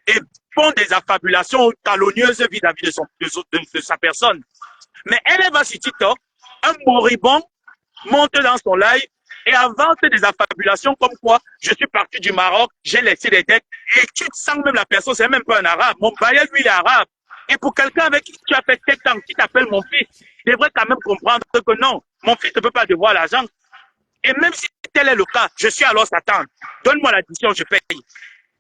et font des affabulations calomnieuses vis-à-vis de sa personne. Mais elle va sur TikTok, un moribond monte dans son live et avance des affabulations comme quoi je suis parti du Maroc, j'ai laissé des dettes et tu te sens même la personne, c'est même pas un arabe. Mon bailleur, lui, il est arabe. Et pour quelqu'un avec qui tu as fait 7 ans, qui t'appelle mon fils, il devrait quand même comprendre que non, mon fils ne peut pas devoir l'argent. Et même si tel est le cas, je suis alors sa tante. Donne-moi l'addition, je paye.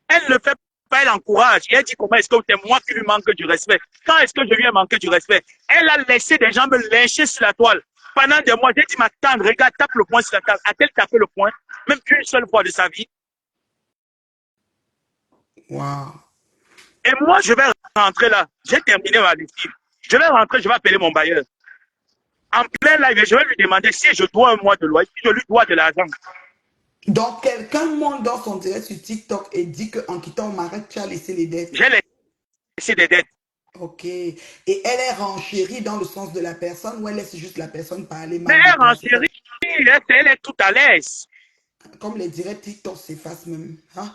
Elle ne fait pas, elle encourage. Et elle dit comment est-ce que c'est moi qui lui manque du respect? Quand est-ce que je lui ai manqué du respect? Elle a laissé des gens me lyncher sur la toile. Pendant des mois, j'ai dit, ma tante, regarde, tape le poing sur la table. A-t-elle tapé le poing? Même une seule fois de sa vie. Wow. Et moi, je vais rentrer là. J'ai terminé ma lessive. Je vais rentrer, je vais appeler mon bailleur. En plein live, je vais lui demander si je dois un mois de loyer, si je lui dois de l'argent. Donc, quelqu'un monte dans son direct sur TikTok et dit qu'en quittant au Maroc, tu as laissé les dettes. J'ai laissé des dettes. Ok. Et elle est renchérie dans le sens de la personne ou elle laisse juste la personne parler mal? Mais elle renchérit, elle est tout à l'aise. Comme les directs TikTok s'effacent même. Hein?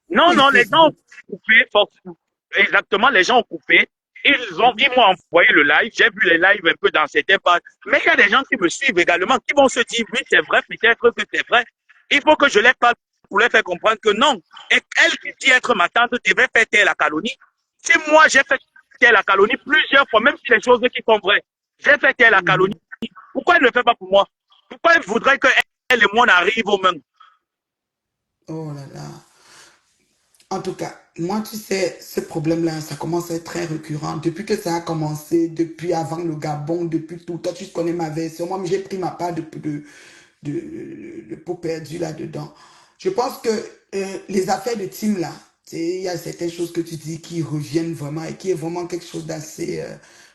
Non, Oui, non, les gens Facebook. ont coupé, exactement, les gens ont coupé. Ils m'ont envoyé le live. J'ai vu les lives un peu dans certains pages. Mais il y a des gens qui me suivent également, qui vont se dire, oui, c'est vrai, peut-être que c'est vrai. Il faut que je les parle pour leur faire comprendre que non. Et elle qui dit être ma tante devait faire taire la calomnie. Si moi, j'ai fait taire la calomnie plusieurs fois, même si les choses qui sont vraies, j'ai fait taire la calomnie. Mhm. Pourquoi elle ne le fait pas pour moi? Pourquoi elle voudrait que elle et moi on arrive au même? Oh là là. En tout cas, moi, tu sais, ce problème-là, ça commence à être très récurrent. Depuis que ça a commencé, depuis avant le Gabon, depuis tout. Toi, tu connais ma version. Moi, j'ai pris ma part de peau perdue là-dedans. Je pense que les affaires de team, là, il y a certaines choses que tu dis qui reviennent vraiment et qui est vraiment quelque chose d'assez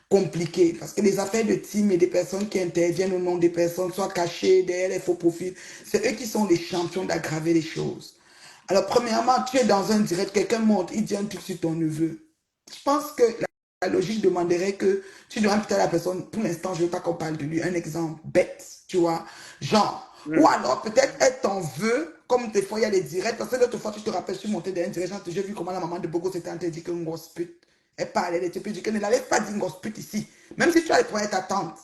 compliqué. Parce que les affaires de team et des personnes qui interviennent au nom des personnes, soit cachées derrière les faux profils, c'est eux qui sont les champions d'aggraver les choses. Alors, premièrement, tu es dans un direct, quelqu'un monte, il dit un truc sur ton neveu. Je pense que la logique demanderait que tu demandes peut-être à la personne, pour l'instant, je ne veux pas qu'on parle de lui, un exemple bête, tu vois, genre. Ou alors, peut-être, elle t'en veut, comme des fois, il y a des directs, parce que l'autre fois, tu te rappelles, je suis monté dans un direct, j'ai vu comment la maman de Bogo s'était en train de dire qu'une grosse pute. Elle parlait, elle était dit qu'elle ne la laisse pas dire une grosse pute ici, même si tu as les problèmes ta tante.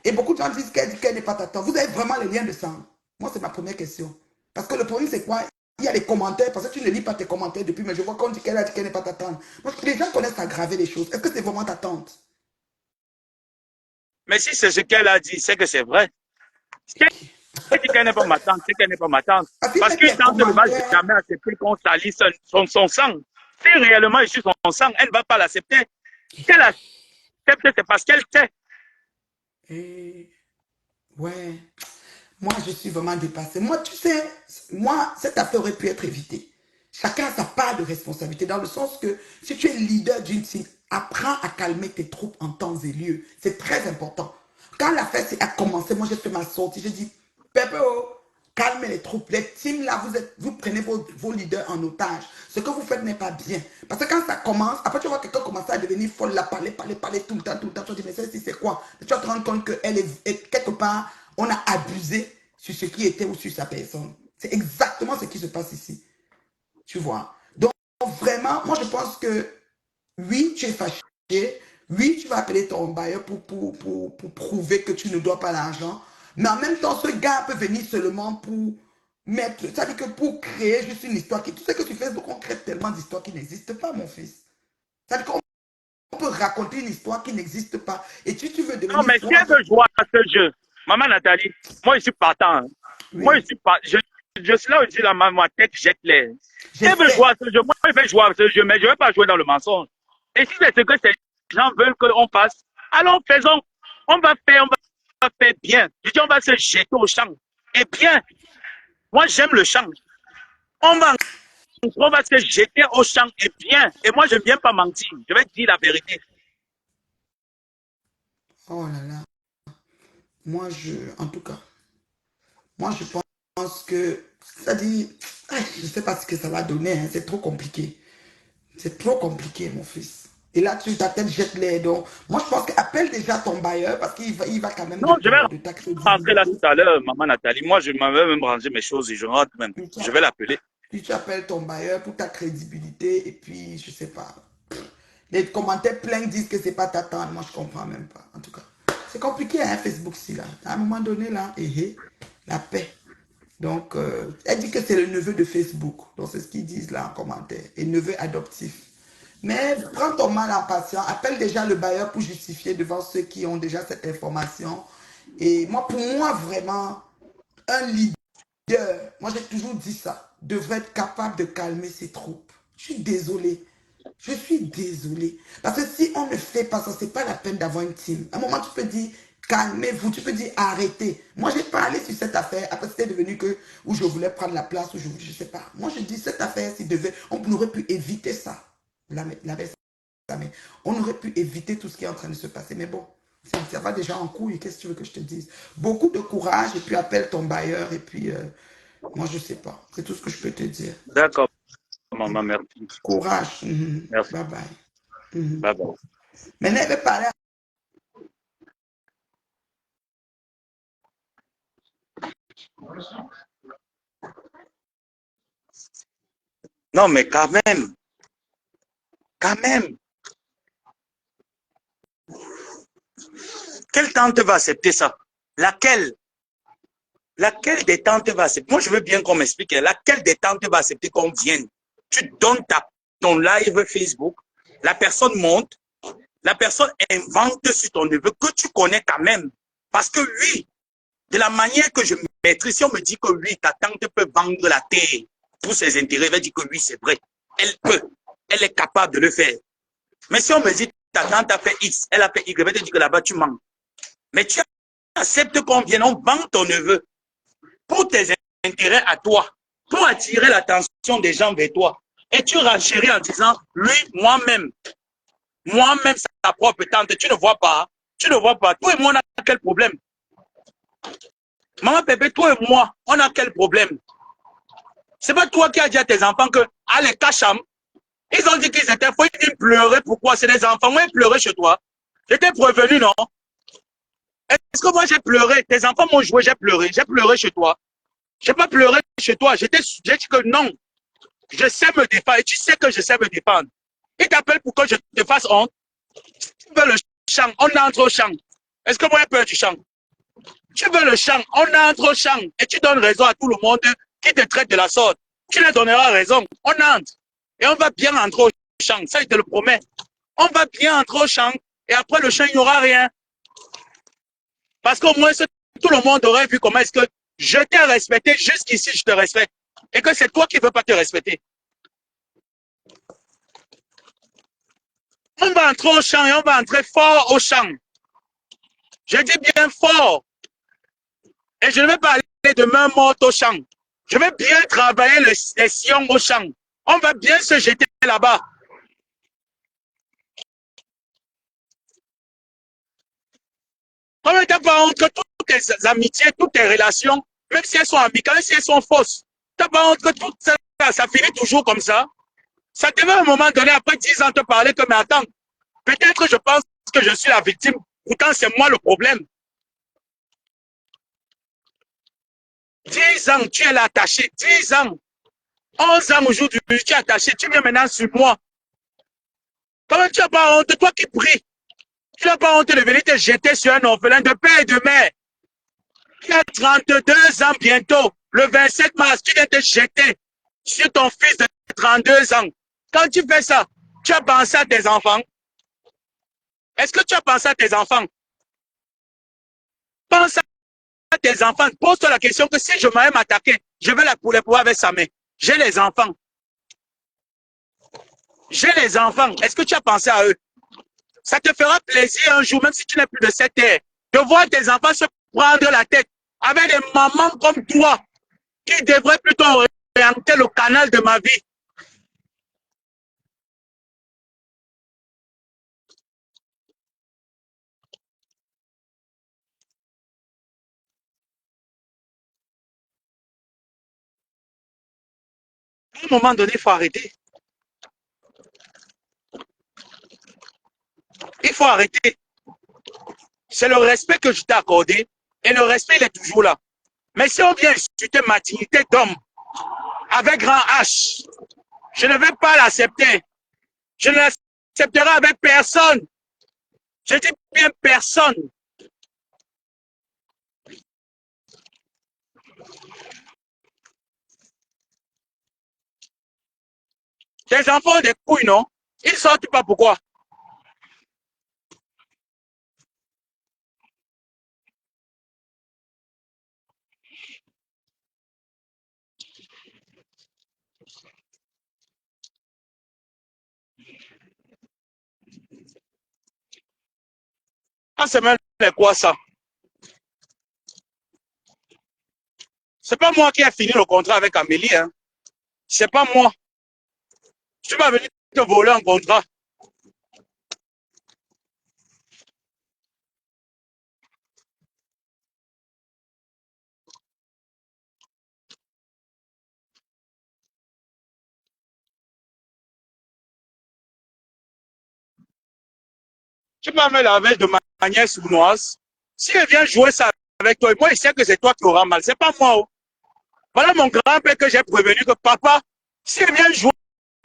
Et beaucoup de gens disent qu'elle dit qu'elle n'est pas ta tante. Vous avez vraiment les liens de sang? Moi, c'est ma première question. Parce que le problème, c'est quoi? Il y a les commentaires, parce que tu ne lis pas tes commentaires depuis, mais je vois qu'on dit qu'elle a dit qu'elle n'est pas ta tante. Donc, les gens connaissent aggraver les choses. Est-ce que c'est vraiment ta tante? Mais si c'est ce qu'elle a dit, c'est que c'est vrai. Si elle dit qu'elle n'est pas ma tante, c'est qu'elle n'est pas ma tante. Parce qu'il Parce met qu'une tes tante ne va commentaires. jamais accepter qu'on salisse son sang. Si réellement je suis son sang, elle ne va pas l'accepter. Si elle accepte, c'est parce qu'elle sait. Et ouais, moi, je suis vraiment dépassée. Moi, tu sais, moi, cette affaire aurait pu être évitée. Chacun a sa part de responsabilité, dans le sens que si tu es leader d'une team, apprends à calmer tes troupes en temps et lieu. C'est très important. Quand l'affaire a commencé, moi, j'ai fait ma sortie. J'ai dit, Pepe, oh, calmez les troupes. Les teams, là, vous prenez vos leaders en otage. Ce que vous faites n'est pas bien. Parce que quand ça commence, après, tu vois quelqu'un commencer à devenir folle, là, parler tout le temps, tout le temps. Tu te dis, mais celle-ci, c'est quoi? Tu vas te rendre compte qu'elle est quelque part, on a abusé sur ce qui était ou sur sa personne. C'est exactement ce qui se passe ici. Tu vois. Donc, vraiment, moi, je pense que oui, tu es fâché. Oui, tu vas appeler ton bailleur pour prouver que tu ne dois pas l'argent. Mais en même temps, ce gars peut venir seulement pour mettre. C'est-à-dire que pour créer juste une histoire qui. Tu sais que sur Facebook, on crée tellement d'histoires qui n'existent pas, mon fils. C'est-à-dire qu'on peut raconter une histoire qui n'existe pas. Et si tu veux Non, devenir mais si fort, elle veut jouer à ce jeu, maman Nathalie, moi je suis partant. Hein. Moi je oui, suis pas. Je suis là où je dis la ma tête jette l'air. Si elle veut jouer à j'essaie. ce jeu, moi je vais jouer à ce jeu, mais je ne vais pas jouer dans le mensonge. Et si c'est ce que ces gens veulent qu'on fasse, alors faisons. On va faire bien. Je dis on va se jeter au champ. Et bien, moi j'aime le champ. On va, on va se jeter au champ et bien. Et moi je ne viens pas mentir. Je vais dire la vérité. Oh là là. En tout cas, moi, je pense que, c'est-à-dire, je ne sais pas ce que ça va donner, hein, c'est trop compliqué. C'est trop compliqué, mon fils. Et là, ta tête jette les donc. Moi, je pense qu'appelle déjà ton bailleur parce qu'il va quand même Non, je vais de ta rentrer là tout crédibilité. à l'heure, maman Nathalie. Moi, je m'avais même rangé mes choses et je rentre même. Puis Je vais l'appeler. tu appelles ton bailleur pour ta crédibilité et puis, je sais pas. Les commentaires pleins disent que c'est pas ta tante. Moi, je comprends même pas. En tout cas, c'est compliqué, hein, Facebook, si là. À un moment donné, là, la paix. Donc, elle dit que c'est le neveu de Facebook. Donc, c'est ce qu'ils disent là en commentaire. Et neveu adoptif. Mais prends ton mal en patience. Appelle déjà le bailleur pour justifier devant ceux qui ont déjà cette information. Et moi, pour moi, vraiment, un leader, moi j'ai toujours dit ça, devrait être capable de calmer ses troupes. Je suis désolé. Je suis désolé. Parce que si on ne fait pas ça, c'est pas la peine d'avoir une team. À un moment, tu peux dire, calmez-vous, tu peux dire, arrêtez. Moi, j'ai parlé sur cette affaire. Après, c'était devenu que, où je voulais prendre la place, où je sais pas. Moi, je dis, cette affaire, on aurait pu éviter ça. Mais on aurait pu éviter tout ce qui est en train de se passer. Mais bon, ça va déjà en couille. Qu'est-ce que tu veux que je te dise? Beaucoup de courage et puis appelle ton bailleur et puis, moi, je sais pas. C'est tout ce que je peux te dire. D'accord, maman, merci. Courage. Merci. Bye bye. Mhm. Bye bye. Maintenant, elle veut parler Non, mais quand même. Quand même. Quelle tante va accepter ça? Laquelle? Laquelle des tantes va accepter? Moi, je veux bien qu'on m'explique. Laquelle des tantes va accepter qu'on vienne? Tu donnes ton live Facebook, la personne monte, la personne invente sur ton neveu que tu connais quand même. Parce que oui, de la manière que je maîtrise, si on me dit que oui, ta tante peut vendre la terre pour ses intérêts, elle va dire que oui, c'est vrai. Elle peut. Elle est capable de le faire. Mais si on me dit ta tante a fait X, elle a fait Y, elle va te dire que là-bas, tu mens. Mais tu acceptes qu'on vienne, on vend ton neveu pour tes intérêts à toi, pour attirer l'attention des gens vers toi. Et tu renchéris en disant, lui, moi-même, sa propre tante, tu ne vois pas, tu ne vois pas. Toi et moi, on a quel problème? Maman Pépé, toi et moi, on a quel problème? C'est pas toi qui as dit à tes enfants que, allez, cacham, ils ont dit qu'ils étaient faux, ils pleuraient. Pourquoi? C'est des enfants, moi, ils pleuraient chez toi. J'étais prévenu, non? Est-ce que moi, j'ai pleuré? Tes enfants m'ont joué, j'ai pleuré chez toi. Je n'ai pas pleuré chez toi. J'ai dit que non. Je sais me défendre. Et tu sais que je sais me défendre. Ils t'appellent pour que je te fasse honte. Tu veux le chant, on entre au chant. Est-ce que moi j'ai peur du chant? Tu veux le chant, on entre au chant. Et tu donnes raison à tout le monde qui te traite de la sorte. Tu leur donneras raison. On entre. Et on va bien entrer au chant. Ça, je te le promets. On va bien entrer au chant. Et après le chant, il n'y aura rien. Parce qu'au moins, tout le monde aurait vu comment est-ce que je t'ai respecté jusqu'ici, je te respecte. Et que c'est toi qui ne veux pas te respecter. On va entrer au champ et on va entrer fort au champ. Je dis bien fort. Et je ne vais pas aller de main morte au champ. Je vais bien travailler les sillons au champ. On va bien se jeter là-bas. Comment tu n'as pas honte que toutes tes amitiés, toutes tes relations, même si elles sont amicales, même si elles sont fausses, tu n'as pas honte que tout ça, ça finit toujours comme ça? Ça devait à un moment donné, après 10 ans, te parler que, mais attends, peut-être je pense que je suis la victime, pourtant c'est moi le problème. 10 ans, tu es là attaché, 10 ans, 11 ans aujourd'hui, tu es attaché, tu viens maintenant sur moi. Comment tu n'as pas honte, toi qui pries, tu n'as pas honte de venir te jeter sur un orphelin de père et de mère qui a 32 ans bientôt, le 27 mars, tu viens te jeter sur ton fils de 32 ans. Quand tu fais ça, tu as pensé à tes enfants? Est-ce que tu as pensé à tes enfants? Pense à tes enfants. Pose-toi la question que si je m'avais m'attaquer, je vais la pouvoir avec sa main. J'ai les enfants. J'ai les enfants. Est-ce que tu as pensé à eux? Ça te fera plaisir un jour, même si tu n'es plus de cette terre, de voir tes enfants se prendre la tête avec des mamans comme toi qui devraient plutôt orienter le canal de ma vie. À un moment donné, il faut arrêter. Il faut arrêter. C'est le respect que je t'ai accordé et le respect, il est toujours là. Mais si on vient insulter ma dignité d'homme avec grand H, je ne vais pas l'accepter. Je ne l'accepterai avec personne. Je dis bien personne. Tes enfants ont des couilles, non? Ils ne sortent pas pourquoi? En semaine, c'est quoi ça? C'est pas moi qui ai fini le contrat avec Amélie. Hein. C'est pas moi. Tu vas venir te voler un contrat. Tu vas me laver de manière sournoise. Si elle vient jouer ça avec toi, moi, il sait que c'est toi qui auras mal. C'est pas moi. Oh. Voilà mon grand-père que j'ai prévenu que papa, si elle vient jouer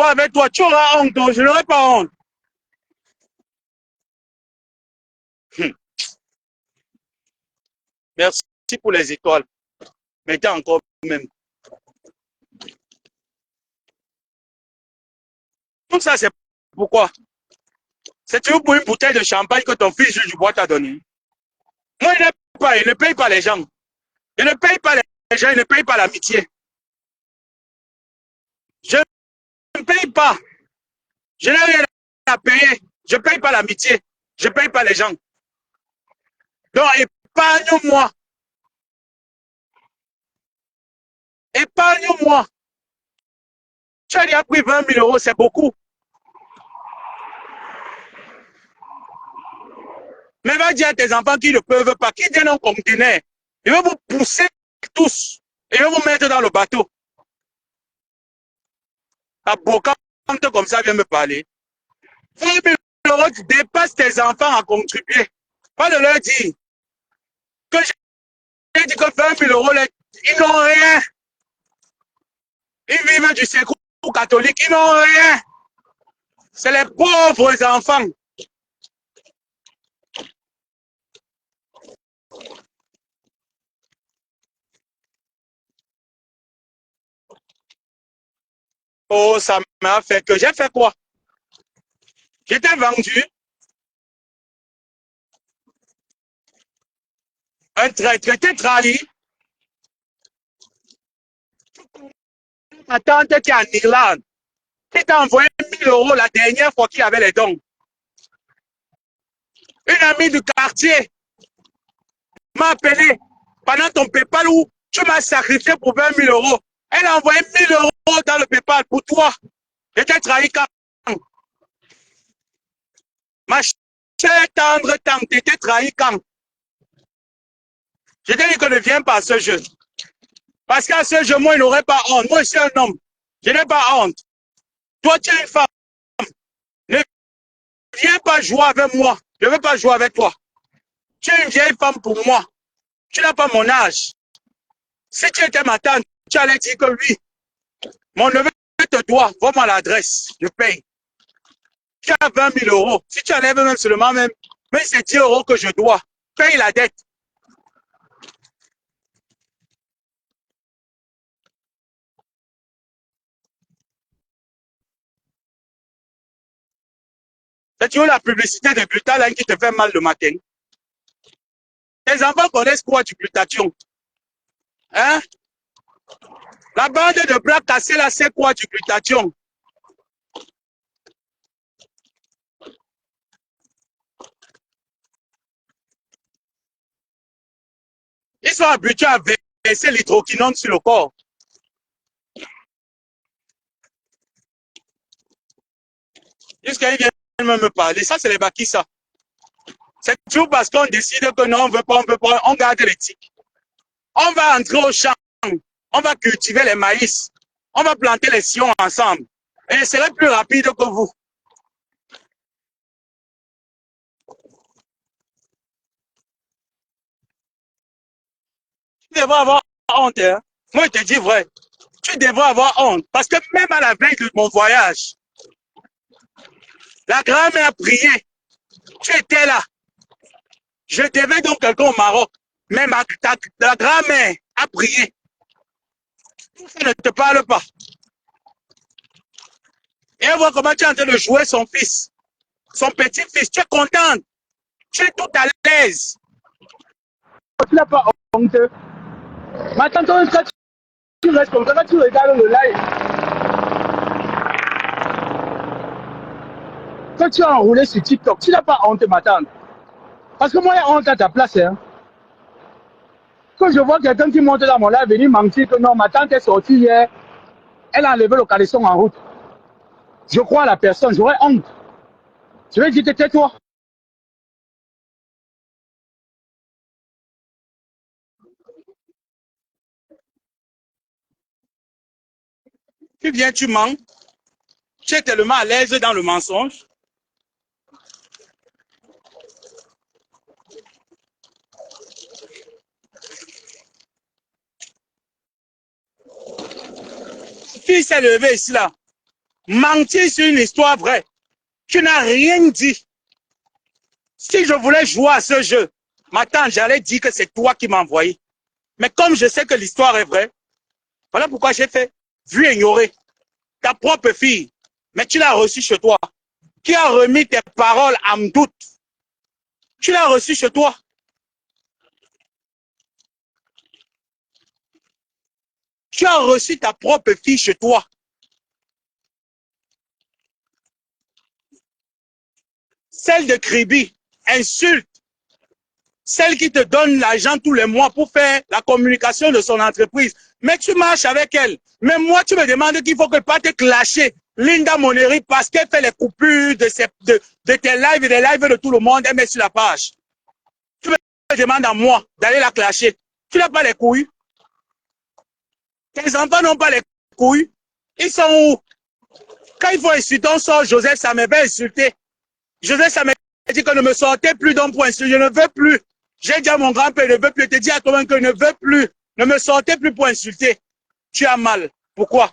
avec toi, tu auras honte, je n'aurai pas honte. Merci pour les étoiles. Mettez encore même. Tout ça, c'est pourquoi? C'est toujours pour une bouteille de champagne que ton fils du bois t'a donné. Moi, il ne paye pas les gens. Il ne paye pas les gens, il ne paye pas l'amitié. Je ne paye pas. Je n'ai rien à payer. Je ne paye pas l'amitié. Je ne paye pas les gens. Donc, épargne-moi. Épargne-moi. Tu as déjà pris 20 000 euros, c'est beaucoup. Mais va dire à tes enfants qui ne peuvent pas, qui viennent en conteneur. Ils vont vous pousser tous. Et ils vont vous mettre dans le bateau. À Bocante comme ça, viens me parler. 20 000 euros, tu dépasses tes enfants à contribuer. Pas de leur dire que j'ai dit que 20 000 euros, ils n'ont rien. Ils vivent du secours catholique, ils n'ont rien. C'est les pauvres enfants. Oh, ça m'a fait que j'ai fait quoi? J'étais vendu. Un traître, j'étais trahi. Ma tante qui est en Irlande, qui t'a envoyé 1 000 euros la dernière fois qu'il y avait les dons. Une amie du quartier m'a appelé pendant ton PayPal où tu m'as sacrifié pour 20 000 euros. Elle a envoyé 1 000 euros dans le PayPal pour toi. J'étais trahi quand? Ma chère tendre tante, t'étais trahi quand? Je t'ai dit que ne viens pas à ce jeu. Parce qu'à ce jeu, moi, il n'aurait pas honte. Moi, je suis un homme. Je n'ai pas honte. Toi, tu es une femme. Ne viens pas jouer avec moi. Je ne veux pas jouer avec toi. Tu es une vieille femme pour moi. Tu n'as pas mon âge. Si tu étais ma tante, tu allais dire que oui. Mon neveu te doit. Vois-moi l'adresse. Je paye. Tu as 20 000 euros. Si tu enlèves même seulement même c'est 10 euros que je dois. Paye la dette. C'est toujours la publicité de glutathione qui te fait mal le matin. Tes enfants connaissent quoi du glutathione? Hein? La bande de bras cassés là, c'est quoi du glutathione? Ils sont habitués à verser l'hydroquinone sur le corps. Jusqu'à ils viennent me parler. Ça, c'est les baquis, ça. C'est toujours parce qu'on décide que non, on veut pas, on garde l'éthique. On va entrer au champ, on va cultiver les maïs, on va planter les sillons ensemble. Et je serai plus rapide que vous. Tu devrais avoir honte, hein? Moi, je te dis vrai. Tu devrais avoir honte. Parce que même à la veille de mon voyage, la grand-mère a prié. Tu étais là. Je devais donc quelqu'un au Maroc. Mais la grand-mère a prié. Ça ne te parle pas. Et elle voit comment tu es en train de jouer son fils. Son petit-fils. Tu es contente. Tu es tout à l'aise. Tu n'as pas honte. Maintenant, quand tu restes comme ça, quand tu regardes le live, quand tu as enroulé sur TikTok, tu n'as pas honte, ma tante. Parce que moi, il y a honte à ta place. Hein. Quand je vois quelqu'un qui monte dans mon live venir mentir que non, ma tante est sortie hier, elle a enlevé le caleçon en route. Je crois à la personne, j'aurais honte. Je vais dire, tais-toi. Tu viens, tu mens. Tu es tellement à l'aise dans le mensonge. Fille s'est levée ici, là. mentir sur une histoire vraie. Tu n'as rien dit. Si je voulais jouer à ce jeu, maintenant, j'allais dire que c'est toi qui m'as envoyé. Mais comme je sais que l'histoire est vraie, voilà pourquoi j'ai fait, vu ignorer ta propre fille. Mais tu l'as reçue chez toi. Qui a remis tes paroles à doute? Tu l'as reçue chez toi. Tu as reçu ta propre fille chez toi. Celle de Kribi, insulte. Celle qui te donne l'argent tous les mois pour faire la communication de son entreprise. Mais tu marches avec elle. Mais moi, tu me demandes qu'il faut que pas te clasher Linda Moneri parce qu'elle fait les coupures de tes lives et des lives de tout le monde. Elle met sur la page. Tu me demandes à moi d'aller la clasher. Tu n'as pas les couilles. Tes enfants n'ont pas les couilles. Ils sont où? Quand il faut insulter, on sort Joseph Samé, va insulter. Joseph Samé dit que ne me sortez plus d'un point. Je ne veux plus. J'ai dit à mon grand-père, ne veut plus. Je te dis à toi-même que je ne veux plus. Ne me sortez plus pour insulter. Tu as mal. Pourquoi?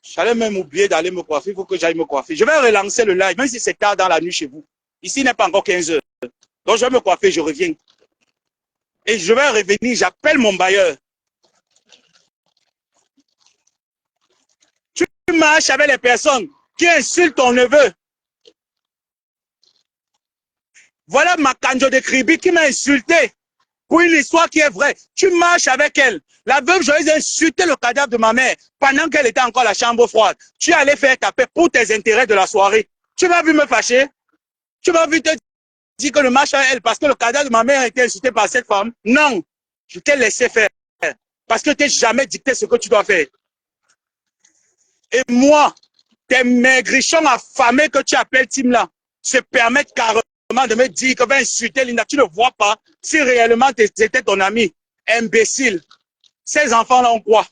J'allais même oublier d'aller me coiffer. Il faut que j'aille me coiffer. Je vais relancer le live, même si c'est tard dans la nuit chez vous. Ici, il n'est pas encore 15 heures. Donc, je vais me coiffer, je reviens. Et je vais revenir. J'appelle mon bailleur. Tu marches avec les personnes qui insultent ton neveu. Voilà ma canjo de Kribi qui m'a insulté pour une histoire qui est vraie. Tu marches avec elle. La veuve Joyeuse a insulté le cadavre de ma mère pendant qu'elle était encore à la chambre froide. Tu allais faire ta paix pour tes intérêts de la soirée. Tu m'as vu me fâcher? Tu m'as vu te dire que le marche à elle parce que le cadavre de ma mère a été insulté par cette femme? Non. Je t'ai laissé faire. Parce que tu n'as jamais dicté ce que tu dois faire. Et moi, tes maigrichons affamés que tu appelles Tim là, se permettent carrément de me dire que va insulter Linda. Tu ne vois pas si réellement c'était ton ami. Imbécile. Ces enfants-là ont quoi?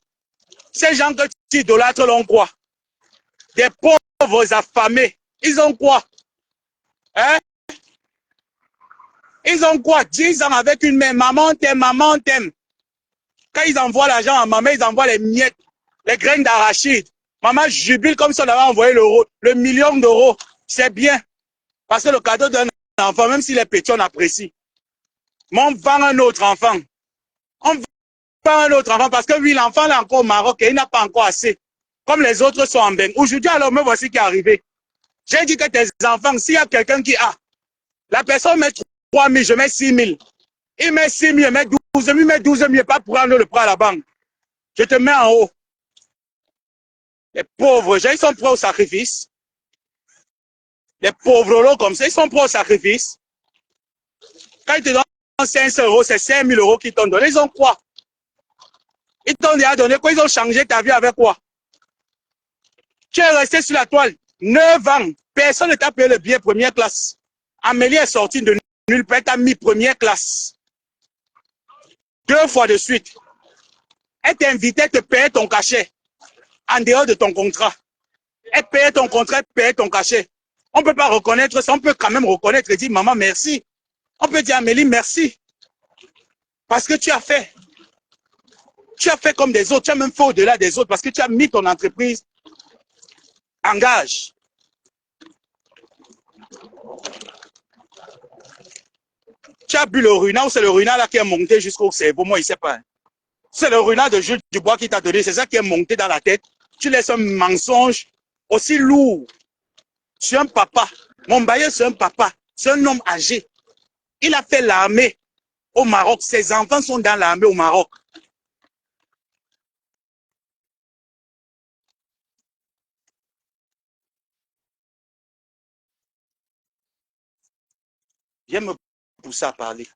Ces gens que tu idolâtres là ont quoi? Des pauvres affamés. Ils ont quoi? Hein? Ils ont quoi? 10 ans avec une mère. Maman t'aime, maman t'aime. Quand ils envoient l'argent à maman, ils envoient les miettes, les graines d'arachide. Maman jubile comme si on avait envoyé le million d'euros. C'est bien. Parce que le cadeau d'un enfant, même s'il est petit, on apprécie. Mais on vend un autre enfant. On vend un autre enfant parce que oui, l'enfant est encore au Maroc et il n'a pas encore assez. Comme les autres sont en bain. Aujourd'hui, alors, me voici qui est arrivé. J'ai dit que tes enfants, s'il y a quelqu'un qui a, la personne met 3 000, je mets 6 000. Il met 6 000, il met 12 000, il met 12 000, pas prendre le prêt à la banque. Je te mets en haut. Les pauvres gens, ils sont prêts au sacrifice. Les pauvres lots comme ça, ils sont prêts au sacrifice. Quand ils te donnent 500 euros, c'est 5 000 euros qu'ils t'ont donné. Ils ont quoi? Ils t'ont déjà donné quoi? Ils ont changé ta vie avec quoi? Tu es resté sur la toile 9 ans. Personne ne t'a payé le billet première classe. Amélie est sortie de nulle part, t'as mis première classe. 2 fois de suite. Elle t'invitait à te payer ton cachet en dehors de ton contrat. Elle payait ton contrat, elle payait ton cachet. On ne peut pas reconnaître ça, on peut quand même reconnaître et dire maman merci. On peut dire Amélie merci. Parce que tu as fait. Tu as fait comme des autres, tu as même fait au-delà des autres parce que tu as mis ton entreprise en gage. Tu as bu le ruina ou c'est le ruina là qui est monté jusqu'au cerveau, moi il ne sait pas. C'est le ruina de Jules Dubois qui t'a donné, c'est ça qui est monté dans la tête. Tu laisses un mensonge aussi lourd. C'est un papa. Mon bailleur, c'est un papa. C'est un homme âgé. Il a fait l'armée au Maroc. Ses enfants sont dans l'armée au Maroc. Viens me pousser à parler.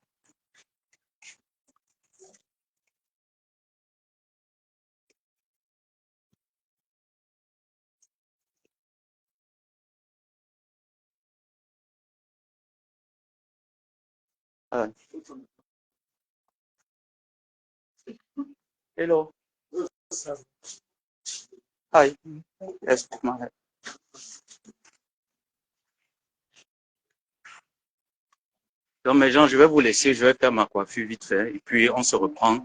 Hello. Hi. Yes, donc mes gens, je vais vous laisser, je vais faire ma coiffure vite fait et puis on se reprend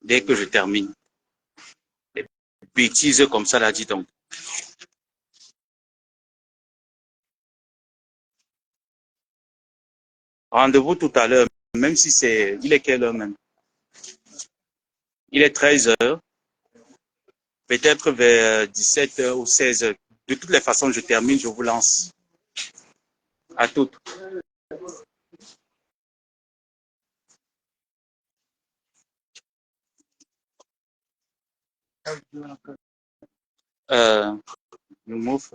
dès que je termine. Les bêtises comme ça là, dis donc. Rendez-vous tout à l'heure, même si c'est... Il est quelle heure même? Il est 13 heures. Peut-être vers 17 heures ou 16 heures. De toutes les façons, je termine, je vous lance. À toutes. Euh, move.